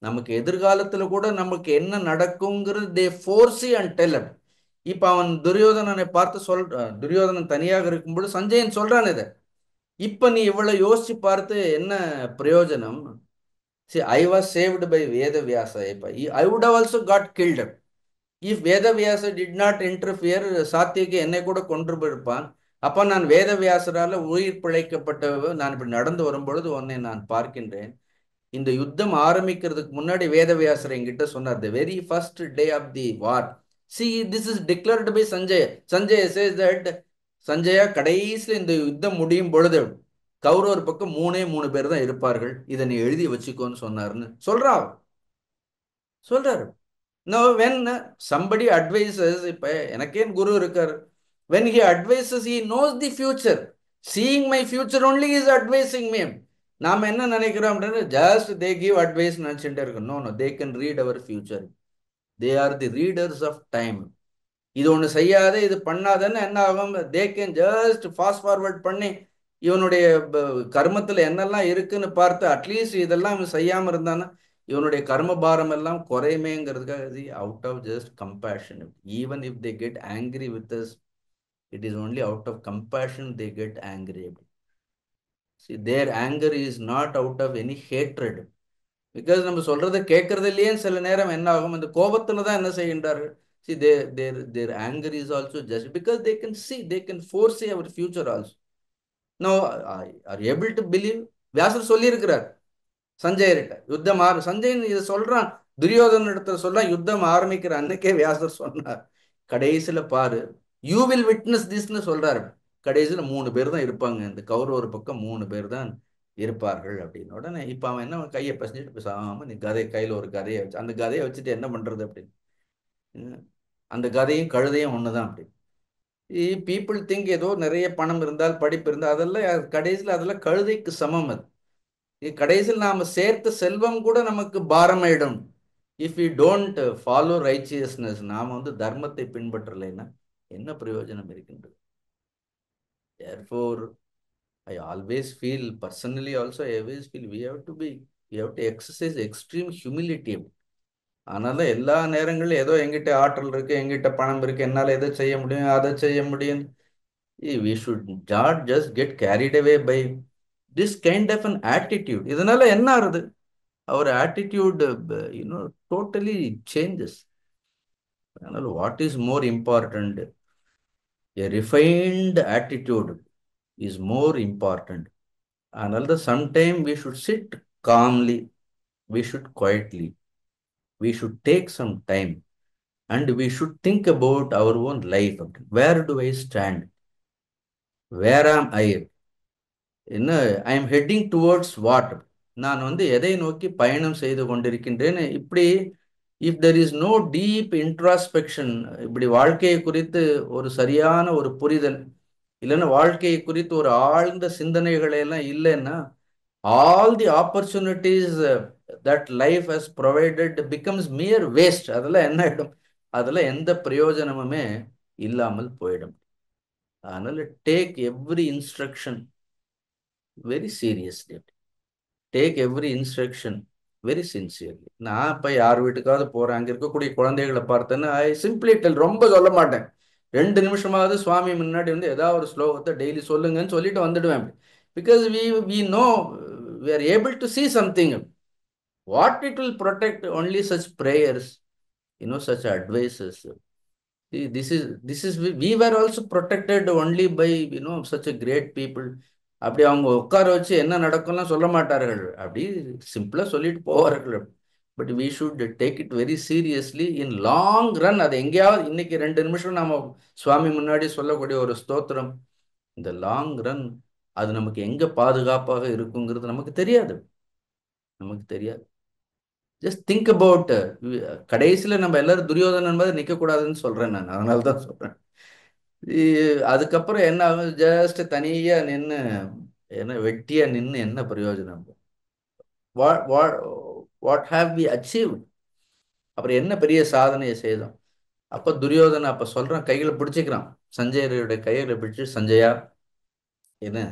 நமக்கு எதிர்காலத்துல கூட நமக்கு என்ன நடக்குங்கிறது தே foresee and tell. இப்ப அவன் துரியோதனனை பார்த்து துரியோதனன் தனியாக இருக்கும்போது சஞ்சயன் சொல்றான் இதை. இப்ப நீ இவ்வளவு யோசிச்சு பார்த்து என்ன பிரயோஜனம்? See, I was saved by Vedavyasa. I would have also got killed. If Vedavyasa did not interfere, சாத்தியக்கு என்னை கூட கொன்று போயிருப்பான். அப்ப நான் வேதவியாசரால உயிர் பிழைக்கப்பட்ட நான் இப்படி நடந்து வரும்பொழுது உன்னை நான் பார்க்கின்றேன். இந்த யுத்தம் ஆரம்பிக்கிறதுக்கு முன்னாடி வேதவியாசர் என்கிட்ட சொன்னார், the very first day of the war. See, this is declared by Sanjaya. Sanjaya says that, Sanjaya கடைசியில் இந்த யுத்தம் முடியும் பொழுது கௌரவர் பக்கம் 3 பேர் தான் இருப்பார்கள், இதை நீ எழுதி வச்சுக்கோன்னு சொன்னாருன்னு சொல்றாரு. Now when somebody advises, இப்ப எனக்கே குரு இருக்கார், when he advises he knows the future. Seeing my future only is advising me. நாம என்ன நினைக்கிறோம் அப்படின்னா just they give advice நினைச்சுட்டே இருக்கோம். No, they can read our future. They are the readers of time. இது ஒன்று செய்யாத இது பண்ணாதன்னு என்ன ஆகும்? They can just fast forward பண்ணி இவனுடைய கர்மத்தில் என்னெல்லாம் இருக்குன்னு பார்த்து அட்லீஸ்ட் இதெல்லாம் இவன் செய்யாமல் இருந்தான்னா இவனுடைய கர்ம பாரம் எல்லாம் குறையுமேங்கிறதுக்காக out of just compassion. Even if they get angry with us, it is only out of compassion they get angry. See, their anger is not out of any hatred. Because நம்ம சொல்றதை கேட்கறது இல்லையே சில நேரம் என்ன ஆகும், அந்த கோபத்துல தான் என்ன செய்கின்றார்கள். See, their anger is also just because they can see, they can foresee our future also. Now, are you able to believe? வியாசர் சொல்லி இருக்கிறார் சஞ்சயர்கிட்ட யுத்தம் சஞ்சயன் இதை சொல்றான், துரியோதன இடத்துல சொல்றான், யுத்தம் ஆரம்பிக்கிற அன்னைக்கே வியாசர் சொன்னார், கடைசியில பாரு, யூ வில் விட்னஸ் திஸ்ன்னு சொல்றாரு. கடைசியில 3 பேர் தான் இருப்பாங்க, இந்த கௌரவர் பக்கம் 3 பேர் தான் இருப்பார்கள் அப்படின்னு. உடனே இப்ப அவன் என்ன, கையை பசஞ்சிட்டு பேசாம நீ கதை கையில ஒரு கதையை வச்சு, அந்த கதையை வச்சுட்டு என்ன பண்றது அப்படின்னு. அந்த கதையும் கழுதையும் ஒண்ணுதான் அப்படி. பீப்புள் திங்க் ஏதோ நிறைய பணம் இருந்தால் படிப்பு இருந்தால் அதெல்லாம் கடைசியில் அதெல்லாம் கழுதைக்கு சமம். அது கடைசியில் நாம சேர்த்த செல்வம் கூட நமக்கு பாரமாயிடும். If you don't follow righteousness, நாம தர்மத்தை பின்பற்றலைன்னா என்ன பிரயோஜனம் இருக்கின்றது? Therefore, I always feel, personally also, I always feel we have to exercise extreme humility. அதனால எல்லா நேரங்களிலும் ஏதோ எங்கிட்ட ஆற்றல் இருக்கு, எங்கிட்ட பணம் இருக்கு, என்னால எதை செய்ய முடியும் அதை செய்ய முடியும். We should not just get carried away by this kind of an attitude. இதனால என்ன ஆறுது? Our attitude, totally changes. அதனால what is more important? A refined attitude is more important. அதனால தான் sometime we should sit calmly, we should quietly, we should take some time, and we should think about our own life. Where do I stand? Where am I? என்ன, I am heading towards what, நான் எதை நோக்கி பயணம் செய்து கொண்டிருக்கின்றேன். இப்படி if there is no deep introspection, இப்படி வாழ்க்கையை குறித்து ஒரு சரியான ஒரு புரிதல் இல்லைன்னா வாழ்க்கையை குறித்து ஒரு ஆழ்ந்த சிந்தனைகளை எல்லாம் இல்லைன்னா, all the opportunities that life has provided becomes mere waste. அதெல்லாம் என்ன ஆயிடும்? அதெல்லாம் எந்த பிரயோஜனமுமே இல்லாமல் போயிடும். அதனால take every instruction very seriously, take every instruction very sincerely. நான் இப்போ யார் வீட்டுக்காவது போகிறேன், அங்கே இருக்கக்கூடிய குழந்தைகளை பார்த்தேன்னா ஐ சிம்பிளி டெல், ரொம்ப சொல்ல மாட்டேன், 2 நிமிஷமாவது சுவாமி முன்னாடி ஏதாவது ஒரு ஸ்லோகத்தை டெய்லி சொல்லுங்கன்னு சொல்லிட்டு வந்துடுவேன். Because we know we are able to see something. What it will protect? Only such prayers, such advices. This is we were also protected only by such a great people. அப்படி அவங்க உட்கார வச்சு என்ன நடக்கும்லாம் சொல்ல மாட்டார்கள், அப்படி சிம்பிளா சொல்லிட்டு போவார்கள். But we should take it very seriously in long run. அது எங்கேயாவது இன்னைக்கு 2 நிமிஷம் நாம சுவாமி முன்னாடி சொல்லக்கூடிய ஒரு ஸ்தோத்திரம், இந்த லாங் ரன் அது நமக்கு எங்க பாதுகாப்பாக இருக்குங்கிறது நமக்கு தெரியாது, நமக்கு தெரியாது. ஜஸ்ட் திங்க் அபவுட், கடைசியில் நம்ம எல்லாரும் துரியோதனன் மாதிரி நிற்கக்கூடாதுன்னு சொல்றேன் நான், அதனால தான் சொல்றேன். அதுக்கப்புறம் என்ன ஆகும்? ஜஸ்ட் தனியா நின்று என்ன வெட்டியா நின்று என்ன பிரயோஜனம்? What what what have we achieved? அப்புறம் என்ன பெரிய சாதனையை செய்தோம்? அப்ப துரியோதன அப்ப சொல்றான், கைகளை பிடிச்சிக்கிறான், சஞ்சயருடைய கைகளை பிடிச்சு, சஞ்சயா என்ன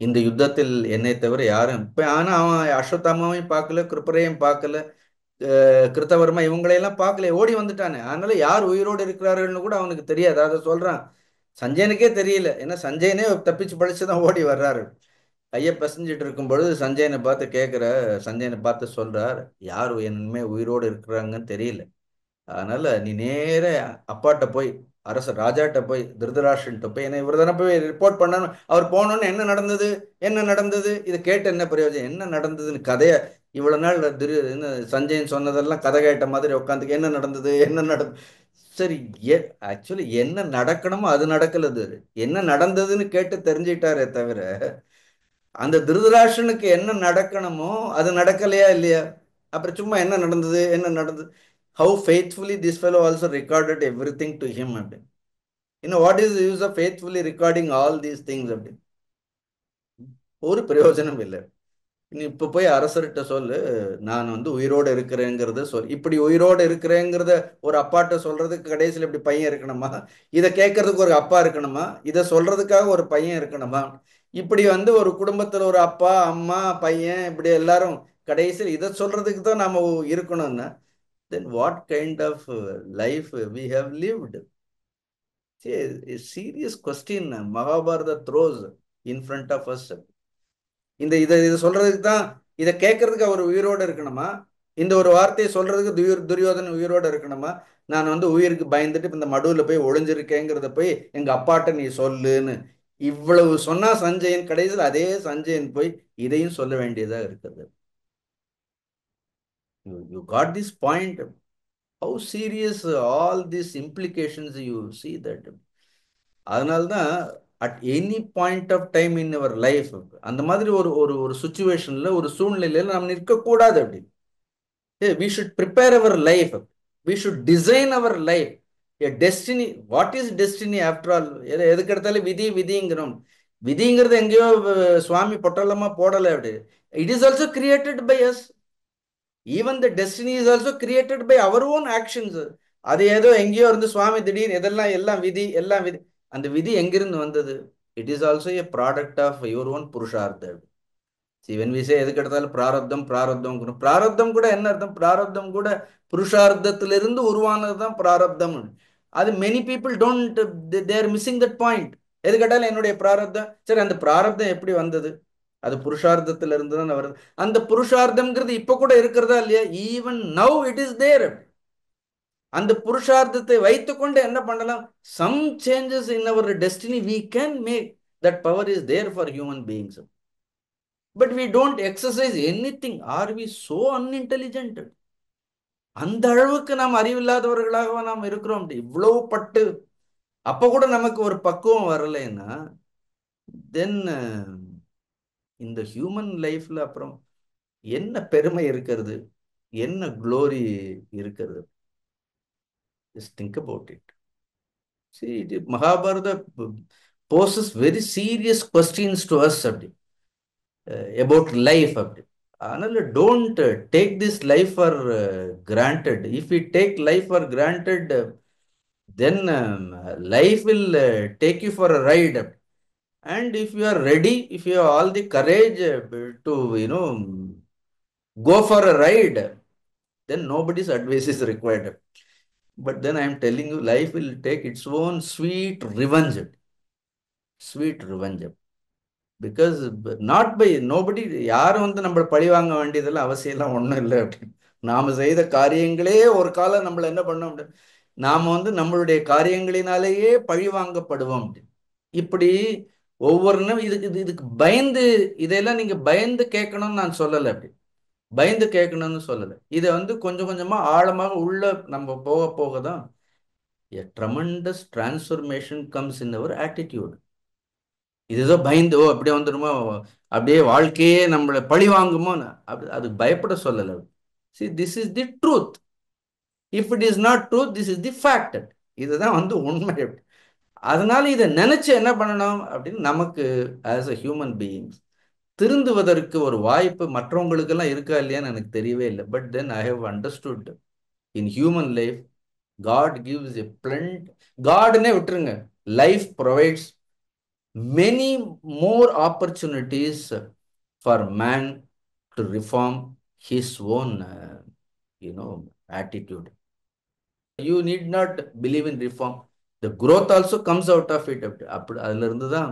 இந்த யுத்தத்தில் என்னை தவிர யாரும் இப்ப, ஆனா அவன் அஸ்வத்தாமாவையும் பார்க்கல, கிருப்பரையும் பார்க்கல, கிருத்தவர்மா இவங்களையெல்லாம் பார்க்கல, ஓடி வந்துட்டானே. அதனால யார் உயிரோடு இருக்கிறார்கள்னு கூட அவனுக்கு தெரியாது. அதை சொல்றான், சஞ்சயனுக்கே தெரியல, ஏன்னா சஞ்சயனே தப்பிச்சு படிச்சுதான் ஓடி வர்றாரு. கையை பசஞ்சிட்டு இருக்கும் பொழுது சஞ்சயனை பார்த்து கேட்கிற, சஞ்சயனை பார்த்து சொல்றார், யார் என்னமே உயிரோடு இருக்கிறாங்கன்னு தெரியல, அதனால நீ நேர அப்பாட்ட போய், அரசர் ராஜாட்ட போய், திருதராஷ்டிரன்ட்ட போய், என்ன இவர் தானே போய் ரிப்போர்ட் பண்ணணும், அவர் போனோன்னு என்ன நடந்தது, என்ன நடந்தது, இதை கேட்டு என்ன பிரயோஜனம், என்ன நடந்ததுன்னு கதைய இவ்வளவு நாள் சஞ்சயன் சொன்னதெல்லாம் கதை கேட்ட மாதிரி உட்காந்து என்ன நடந்தது என்ன நடந்தது. சரி, ஆக்சுவலி என்ன நடக்கணுமோ அது நடக்கலது, என்ன நடந்ததுன்னு கேட்டு தெரிஞ்சுக்கிட்டாரே தவிர அந்த திருதராஷ்டிரனுக்கு என்ன நடக்கணுமோ அது நடக்கலையா இல்லையா? அப்புறம் சும்மா என்ன நடந்தது என்ன நடந்தது, how faithfully this fellow also recorded everything to him. What is the use of faithfully recording all these things? ஒரு பிரயோஜனம் இல்லை. நீ இப்ப போய் அரசர்கிட்ட சொல்லு, நான் உயிரோடு இருக்கிறேங்கிறத சொல். இப்படி உயிரோடு இருக்கிறேங்கிறத ஒரு அப்பாட்ட சொல்றதுக்கு கடைசியில் இப்படி பையன் இருக்கணுமா? இதை கேட்கறதுக்கு ஒரு அப்பா இருக்கணுமா? இதை சொல்றதுக்காக ஒரு பையன் இருக்கணுமா? இப்படி ஒரு குடும்பத்துல ஒரு அப்பா அம்மா பையன் இப்படி எல்லாரும் கடைசியில் இதை சொல்றதுக்கு தான் நாம இருக்கணும்னா, then what kind of life we have lived? See, a serious question Mahabharata throws in front of us. இதை சொல்றதுக்கு தான், இதை கேட்கறதுக்கு அவர் உயிரோடு இருக்கணுமா? இந்த ஒரு வார்த்தையை சொல்றதுக்கு துரியோதனன் உயிரோடு இருக்கணுமா? நான் வந்து உயிருக்கு பயந்துட்டு இந்த மடுவில் போய் ஒளிஞ்சிருக்கேங்கிறத போய் எங்க அப்பாட்ட நீ சொல்லுன்னு இவ்வளவு சொன்னா சஞ்சயன், கடைசியில் அதே சஞ்சயன் போய் இதையும் சொல்ல வேண்டியதா இருக்குது. You got this point. How serious all this implications you see that. அதனால்தான் at any point of time in our life அந்த மாதிரி ஒரு ஒரு ஒரு சுச்சுவேஷன்ல, ஒரு சூழ்நிலையில நாம் நிற்கக்கூடாது. அப்படி we should prepare our life, we should design our life. A destiny, what is destiny after all? எதுக்கு எடுத்தாலும் விதி விதிங்கிறோம். விதிங்கிறது எங்கேயோ சுவாமி பொட்டலமா போடலை. அப்படி it is also created by us. Even the destiny is also created by our own actions. அது ஏதோ எங்கேயோ இருந்து சுவாமி திடீர்னு இதெல்லாம் எல்லாம் விதி எல்லாம் விதி. அந்த விதி எங்கிருந்து வந்தது? It is also a product of your own புருஷார்த்த. சிவன் விசை எதுக்கு எடுத்தாலும் பிராரப்தம் பிராரப்தம். பிராரப்தம் கூட என்ன அர்த்தம்? பிராரப்தம் கூட புருஷார்த்தத்திலிருந்து உருவானதுதான் பிராரப்தம். அது many people don't, they're missing that point. எது கேட்டாலும் என்னுடைய பிராரப்தம். சரி, அந்த பிராரப்தம் எப்படி வந்தது? அது புருஷார்த்தத்துல இருந்து தான் வருது. அந்த புருஷார்த்தம்ங்கிறது இப்ப கூட இருக்கிறதா இல்லையா? Even now it is there. அந்த புருஷார்த்தத்தை வைத்துக்கொண்டு என்ன பண்ணலாம்? Some changes in our destiny we can make. That power is there for human beings. But we don't exercise anything. Are we so unintelligent? அந்த அளவுக்கு நாம் அறிவில்லாதவர்களாக நாம் இருக்கிறோம். இவ்வளவு பட்டு அப்ப கூட நமக்கு ஒரு பக்குவம் வரலைன்னா தென் இந்த ஹியூமன் லைஃப்ல அப்புறம் என்ன பெருமை இருக்கிறது? என்ன க்ளோரி இருக்கிறது? Just think about it. See, Mahabharata poses very serious questions to us about life. அதனால don't take this life for granted. If you take life for granted, than life will take you for a right. And if you are ready, if you have all the courage to, go for a ride, then nobody's advice is required. But then I am telling you, life will take its own sweet revenge. Sweet revenge. Because not by nobody, யாரும் வந்து நம்மளை பழி வாங்க வேண்டியதெல்லாம் அவசியம்லாம் ஒன்றும் இல்லை. அப்படின்னு நாம செய்த காரியங்களே ஒரு காலம் நம்மளை என்ன பண்ணோம்? நாம வந்து நம்மளுடைய காரியங்களினாலேயே பழி வாங்கப்படுவோம். இப்படி ஒவ்வொரு இதுக்கு பயந்து, இதெல்லாம் நீங்க பயந்து கேட்கணும்னு நான் சொல்லலை. அப்படி பயந்து கேட்கணும்னு சொல்லலை. இதை வந்து கொஞ்சம் கொஞ்சமா ஆழமாக உள்ள நம்ம போக போக தான் a tremendous transformation comes in our attitude. இதுதான் பயந்து அப்படியே வந்துடுமோ, அப்படியே வாழ்க்கையே நம்மளை பழி வாங்குமோ, அப்படி அது பயப்பட சொல்லலை. See, this is the truth. If it is not truth, this is the fact. இதுதான் வந்து உண்மை. அதனால இதை நினைச்சு என்ன பண்ணணும் அப்படின்னு நமக்கு ஆஸ் அ ஹியூமன் பீயிங்ஸ் திருந்துவதற்கு ஒரு வாய்ப்பு மற்றவங்களுக்கெல்லாம் இருக்கா இல்லையான்னு எனக்கு தெரியவே இல்லை. But then I have understood in human life God gives a blunt. காட்னே விட்டுருங்க, life provides many more opportunities for man to reform his own attitude. You need not believe in reform. The growth also comes out of it. அப்படி அதுல இருந்து தான்,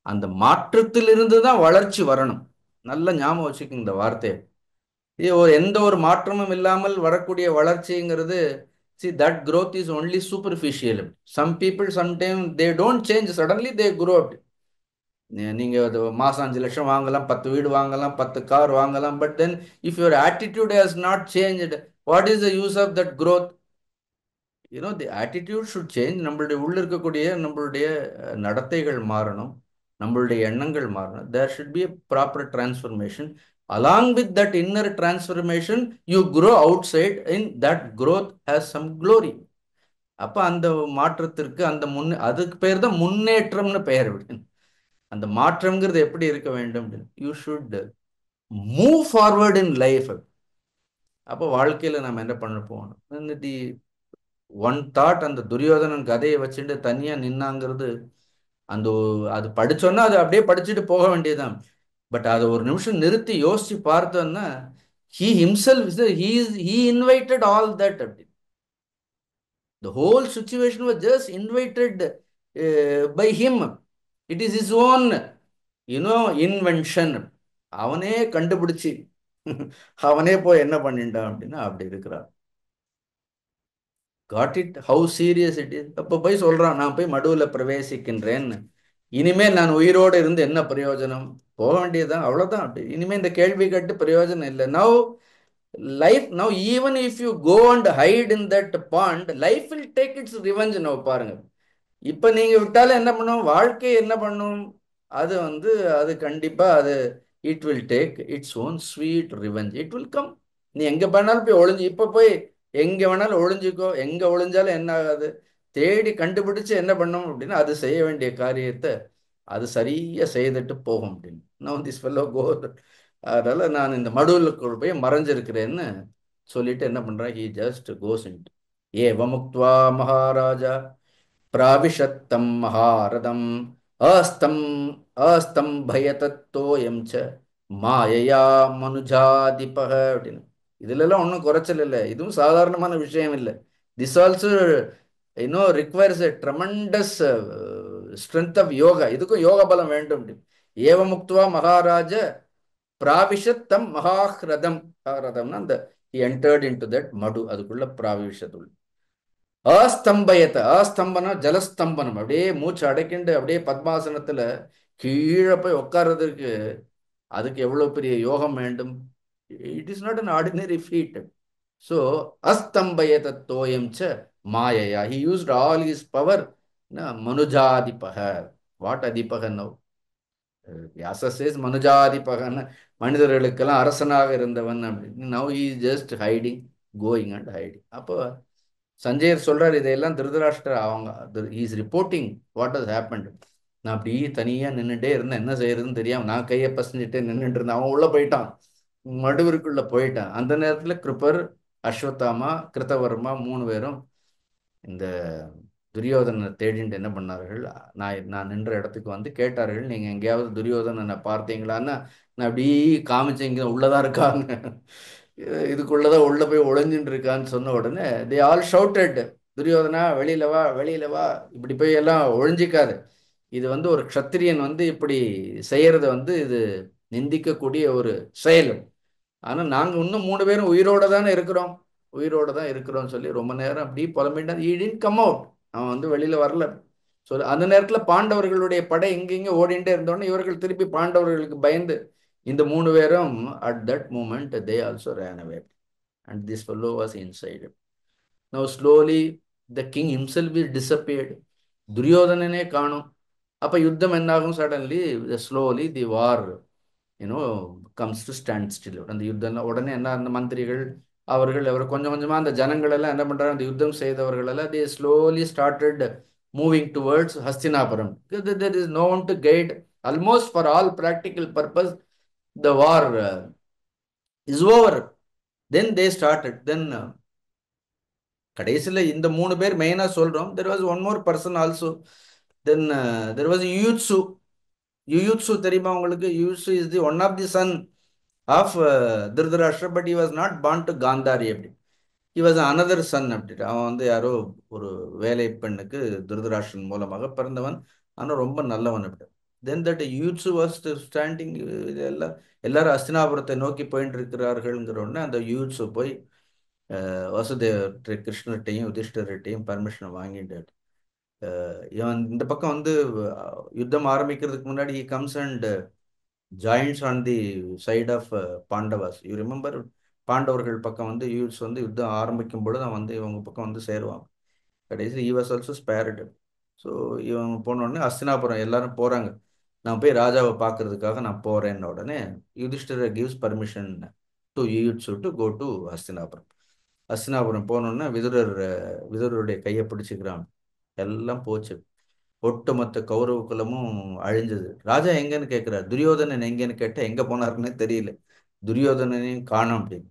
அந்த மாற்றத்திலிருந்து தான் வளர்ச்சி வரணும். நல்ல ஞாபகம் வச்சுக்கோங்க இந்த வார்த்தையை. எந்த ஒரு மாற்றமும் இல்லாமல் வரக்கூடிய வளர்ச்சிங்கிறது, see, that growth is only superficial. Some people sometimes they don't change, suddenly they grow up. நீங்க மாசம் 5 லட்சம் வாங்கலாம், 10 வீடு வாங்கலாம், 10 கார் வாங்கலாம். But then if your attitude has not changed, what is the use of that growth? The attitude should change. நம்மளுடைய உள்ள இருக்கக்கூடிய நம்மளுடைய நடத்தைகள் மாறணும், நம்மளுடைய எண்ணங்கள் மாறணும். There should be a proper transformation. Along with that inner transformation, you grow outside. In that growth has some glory. அப்ப அந்த மாற்றத்திற்கு அந்த அதுக்கு பெயர் தான் முன்னேற்றம்னு பெயர். அந்த மாற்றம்ங்கிறது எப்படி இருக்க வேண்டும்? You should move forward in life. அப்போ வாழ்க்கையில நம்ம என்ன பண்ண போகணும்? தி ஒன் தாட், அந்த துரியோதனன் கதையை வச்சுட்டு தனியா நின்னாங்கிறது, அந்த அது படிச்சோன்னா அது அப்படியே படிச்சுட்டு போக வேண்டியதுதான். பட் அதை ஒரு நிமிஷம் நிறுத்தி யோசிச்சு பார்த்தோன்னா, he himself he invited all that. The whole situation was just invited by him. It is his own invention. அவனே கண்டுபிடிச்சு அவனே போய் என்ன பண்ணிட்டான் அப்படின்னா அப்படி இருக்கிறான். Got it how serious it is. அப்போ போய் சொல்றான், நான் போய் மடுவில் பிரவேசிக்கின்றேன்னு. இனிமேல் நான் உயிரோடு இருந்து என்ன பிரயோஜனம்? போக வேண்டியதுதான், அவ்வளவுதான். அப்படி இனிமே இந்த கேள்வி கேட்டு பிரயோஜனம் இல்லை. Now life, now even if you go and hide in that pond, life will take its revenge. Now பாருங்க, இப்ப நீங்க விட்டாலும் என்ன பண்ணும், வாழ்க்கை என்ன பண்ணும், அது வந்து அது கண்டிப்பா அது it will take its own sweet revenge. It will come. நீ எங்க வேணாலும் போய் ஒளிஞ்சு, இப்ப போய் எங்க வேணாலும் ஒளிஞ்சுக்கோ. எங்க ஒளிஞ்சாலும் என்ன ஆகாது, தேடி கண்டுபிடிச்சு என்ன பண்ணும் அப்படின்னா அது செய்ய வேண்டிய காரியத்தை அது சரியா செய்துட்டு போகும் அப்படின்னு. நான் திஸ் ஃபெல்லோ கோ. அதனால நான் இந்த மடுவுக்குள் போய் மறைஞ்சிருக்கிறேன்னு சொல்லிட்டு என்ன பண்றேன், ஹி ஜஸ்ட் கோஸ் இன். ஏவமுக்த்வா மகாராஜா பிராவிஷத்தம் மகாரதம் அஸ்தம் அஸ்தம்பயதத்தோயம் ச மாயையா மனுஜாதிபக அப்படின்னு. இதுல எல்லாம் ஒன்றும் குறைச்சல் இல்லை, இதுவும் சாதாரணமான விஷயம் இல்லை. This also requires a tremendous strength of yoga. இதுக்கும் யோக பலம் வேண்டும். ஏவமுக்துவா மகாராஜ பிராவிஷத்தம் மகாஹ்ரதம். மகாஹ்ரதம்னா அந்த என்டர்ட் இன் டு தட் மடு, அதுக்குள்ள பிராவிஷத்துள் அஸ்தம்பயத்தை. அஸ்தம்பனா ஜலஸ்தம்பனம். அப்படியே மூச்சு அடைக்கிண்டு அப்படியே பத்மாசனத்துல கீழே போய் உட்கார்றதுக்கு அதுக்கு எவ்வளவு பெரிய யோகம் வேண்டும். It is not an ordinary feat. So அஸ்தம்பயத தோயம் ச மாயையா, he used all his power. மனுஜாதிபக. வாட் அதிபக நவ்? வியாச சேஸ் மனுஜாதிபகன்னு, மனிதர்களுக்கெல்லாம் அரசனாக இருந்தவன் அப்படின்னு. Now he just hiding, going and hiding. அப்போ சஞ்சயர் சொல்றாரு, இதையெல்லாம் திருதராஷ்டிர அவங்க is reporting what has happened. நான் அப்படி தனியா நின்றுட்டே இருந்தேன், என்ன செய்யறதுன்னு தெரியாம நான் கையை பசஞ்சிட்டே நின்றுட்டு இருந்தேன். அவன் உள்ள போயிட்டான், மடுவிற்குள்ள போயிட்டான். அந்த நேரத்துல கிருப்பர், அஸ்வத்தாமா, கிருத்தவர்மா 3 பேரும் இந்த துரியோதனனை தேடிட்டு என்ன பண்ணார்கள், நான் நின்ற இடத்துக்கு வந்து கேட்டார்கள், நீங்க எங்கேயாவது துரியோதனனை பார்த்தீங்களான்னு. நான் அப்படி காமிச்சேங்க, உள்ளதான் இருக்காங்க, இதுக்குள்ளதான் உள்ள போய் ஒளிஞ்சுட்டு இருக்கான்னு சொன்ன உடனே தே ஆல் ஷவுட்டட், துரியோதனா வெளியில வா, வெளியில வா, இப்படி போய் எல்லாம் ஒழிஞ்சிக்காது. இது வந்து ஒரு க்ஷத்திரியன் வந்து இப்படி செய்யறது வந்து இது நிந்திக்கக்கூடிய ஒரு செயல். ஆனா நாங்க இன்னும் 3 பேரும் உயிரோட தானே இருக்கிறோம், உயிரோட தான் இருக்கிறோம் சொல்லி ரொம்ப நேரம் அப்படி புலம்பிட்டான். ஈ டிட்ன்ட் கம் அவுட். அவன் வந்து வெளியில வரல. சொல்லு, அந்த நேரத்துல பாண்டவர்களுடைய படை இங்க ஓடிண்டே இருந்தோடனே இவர்கள் திருப்பி பாண்டவர்களுக்கு பயந்து இந்த 3 பேரும் at that moment they also ran away. And this fellow was inside. Now slowly the king himself is disappeared. துரியோதனனே காணும். அப்ப யுத்தம் என்னாகும், suddenly slowly the war you know comes to stand still. அந்த யுத்தம் உடனே என்ன, அந்த மந்திரிகள் அவர்கள் அவர் கொஞ்சம் கொஞ்சமா அந்த ஜனங்கள் எல்லாம் என்ன பண்றாங்க, அந்த யுத்தம் செய்தவர்கள் எல்லாம் they slowly started moving towards Hastinapuram. There is no one to guide. Almost for all practical purpose the war is over. Then they started. Then கடைசியில் இந்த 3 பேர் மெயினா சொல்றோம். There was one more person also. Then there was Yuyutsu. Yuyutsu தெரியுமா உங்களுக்கு? Yuyutsu is the one of the son of Dhritarashtra, but he was not born to Gandhari. அப்படி he was another son. அப்படி அவன் வந்து யாரோ ஒரு வேலை பெண்ணுக்கு திருதராஷ்டிரன் மூலமாக பிறந்தவன். ஆனால் ரொம்ப நல்லவன். அப்படி தென் தட் யூத்ஸ் வாஸ் ஸ்டாண்டிங். எல்லாம் எல்லாரும் அஸ்தினாபுரத்தை நோக்கி போயிட்டு இருக்கிறார்கள்ங்கிற உடனே அந்த யூத்ஸ் போய் வசுதேவர் கிருஷ்ணர்கிட்டையும் யுதிஷ்டர்கிட்டையும் பர்மிஷன் வாங்கிட்டு இவன் இந்த பக்கம் வந்து யுத்தம் ஆரம்பிக்கிறதுக்கு முன்னாடி he comes and joins on the side of Pandavas. You remember, பாண்டவர்கள் பக்கம் வந்து யூஸ் வந்து யுத்தம் ஆரம்பிக்கும் பொழுது அவன் வந்து இவங்க பக்கம் வந்து சேருவான். கடைசி he was also spared. So இவன் போன உடனே அஸ்தினாபுரம் எல்லாரும் போறாங்க. நான் போய் ராஜாவை பார்க்கறதுக்காக நான் போறேன்ன உடனே Yudhishthira gives permission to Yuyutsu to go to Hastinapuram. Hastinapuram போனோடனே விதுரருடைய கையை பிடிச்சிக்கிறான். எல்லாம் போச்சு. ஒட்டுமொத்த கௌரவ குலமும் அழிஞ்சது. ராஜா எங்கன்னு கேட்கிறார். துரியோதனன் எங்கன்னு கேட்ட எங்க போனாருன்னு தெரியல. துரியோதனனையும் காணோம் அப்படின்னு.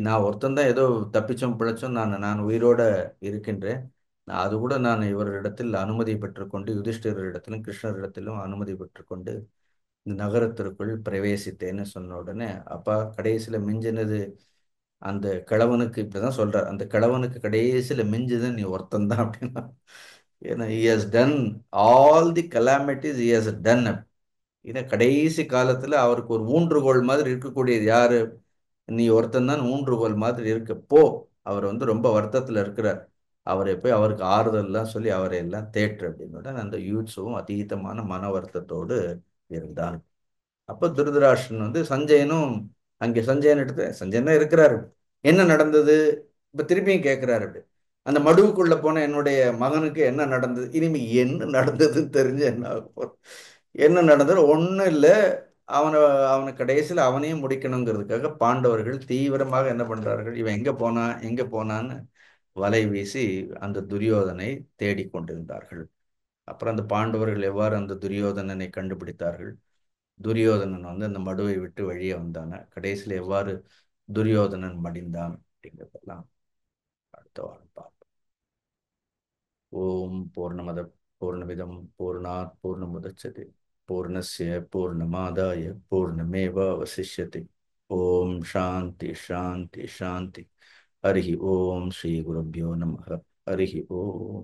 நான் ஒருத்தன் தான் ஏதோ தப்பிச்சோம் பிழைச்சோம், நான் உயிரோட இருக்கின்றேன். அது கூட நான் இவரிடத்தில் அனுமதி பெற்றுக்கொண்டு, யுதிஷ்டிரிடத்திலும் கிருஷ்ணரிடத்திலும் அனுமதி பெற்றுக்கொண்டு இந்த நகரத்திற்குள் பிரவேசித்தேன்னு சொன்ன உடனே அப்பா கடைசியில மிஞ்சினது அந்த கிழவனுக்கு, இப்படிதான் சொல்றார், அந்த கிழவனுக்கு கடைசியில மிஞ்சது நீ ஒருத்தன் தான் அப்படின்னா. ஏன்னா he has done all the calamities he has done. இதை கடைசி காலத்துல அவருக்கு ஒரு ஊன்றுகோல் மாதிரி இருக்கக்கூடியது யாரு? நீ ஒருத்தன் தான் ஊன்றுகோல் மாதிரி இருக்கு, போ. அவர் வந்து ரொம்ப வருத்தத்துல இருக்கிறார். அவரை போய் அவருக்கு ஆறுதல்லாம் சொல்லி அவரை எல்லாம் தேற்று அப்படின்னு அந்த யூத்ஸும் அதீதமான மன வருத்தத்தோடு இருந்தான். அப்ப திருதராஷ்டிரன் வந்து சஞ்சயனும் அங்கே சஞ்சயன் எடுத்து சஞ்சயன் தான் இருக்கிறாரு. என்ன நடந்தது? இப்ப திருப்பியும் கேட்கிறாரு அப்படி. அந்த மடுவுக்குள்ள போன என்னுடைய மகனுக்கு என்ன நடந்தது? இனிமே என்ன நடந்ததுன்னு தெரிஞ்சு என்ன ஆகப் போகுது? என்ன நடந்தது? ஒண்ணும் இல்ல. அவனை அவனை கடைசியில் அவனையும் முடிக்கணுங்கிறதுக்காக பாண்டவர்கள் தீவிரமாக என்ன பண்றார்கள்? இவன் எங்க போனான் எங்க போனான்னு வலை வீசி அந்த துரியோதனை தேடிக் கொண்டிருந்தார்கள். அப்புறம் அந்த பாண்டவர்கள் எவ்வாறு அந்த துரியோதனனை கண்டுபிடித்தார்கள்? துரியோதனன் வந்து அந்த மடுவை விட்டு வெளியே வந்தான, கடைசியில் எவ்வாறு துரியோதனன் மடிந்தான் அப்படிங்கிறதெல்லாம் அடுத்த வாரம் பார்ப்போம். ஓம் பூர்ணமத பூர்ணமிதம் பூர்ணாத் பூர்ணமுதச்சதே பூர்ணஸ்ய பூர்ணமாதாய பூர்ணமேவாவசிஷ்யதே. ஓம் சாந்தி சாந்தி சாந்தி. ஹரிஹி ஓம் ஸ்ரீ குருभ्यो நமः. ஹரிஹி ஓம்.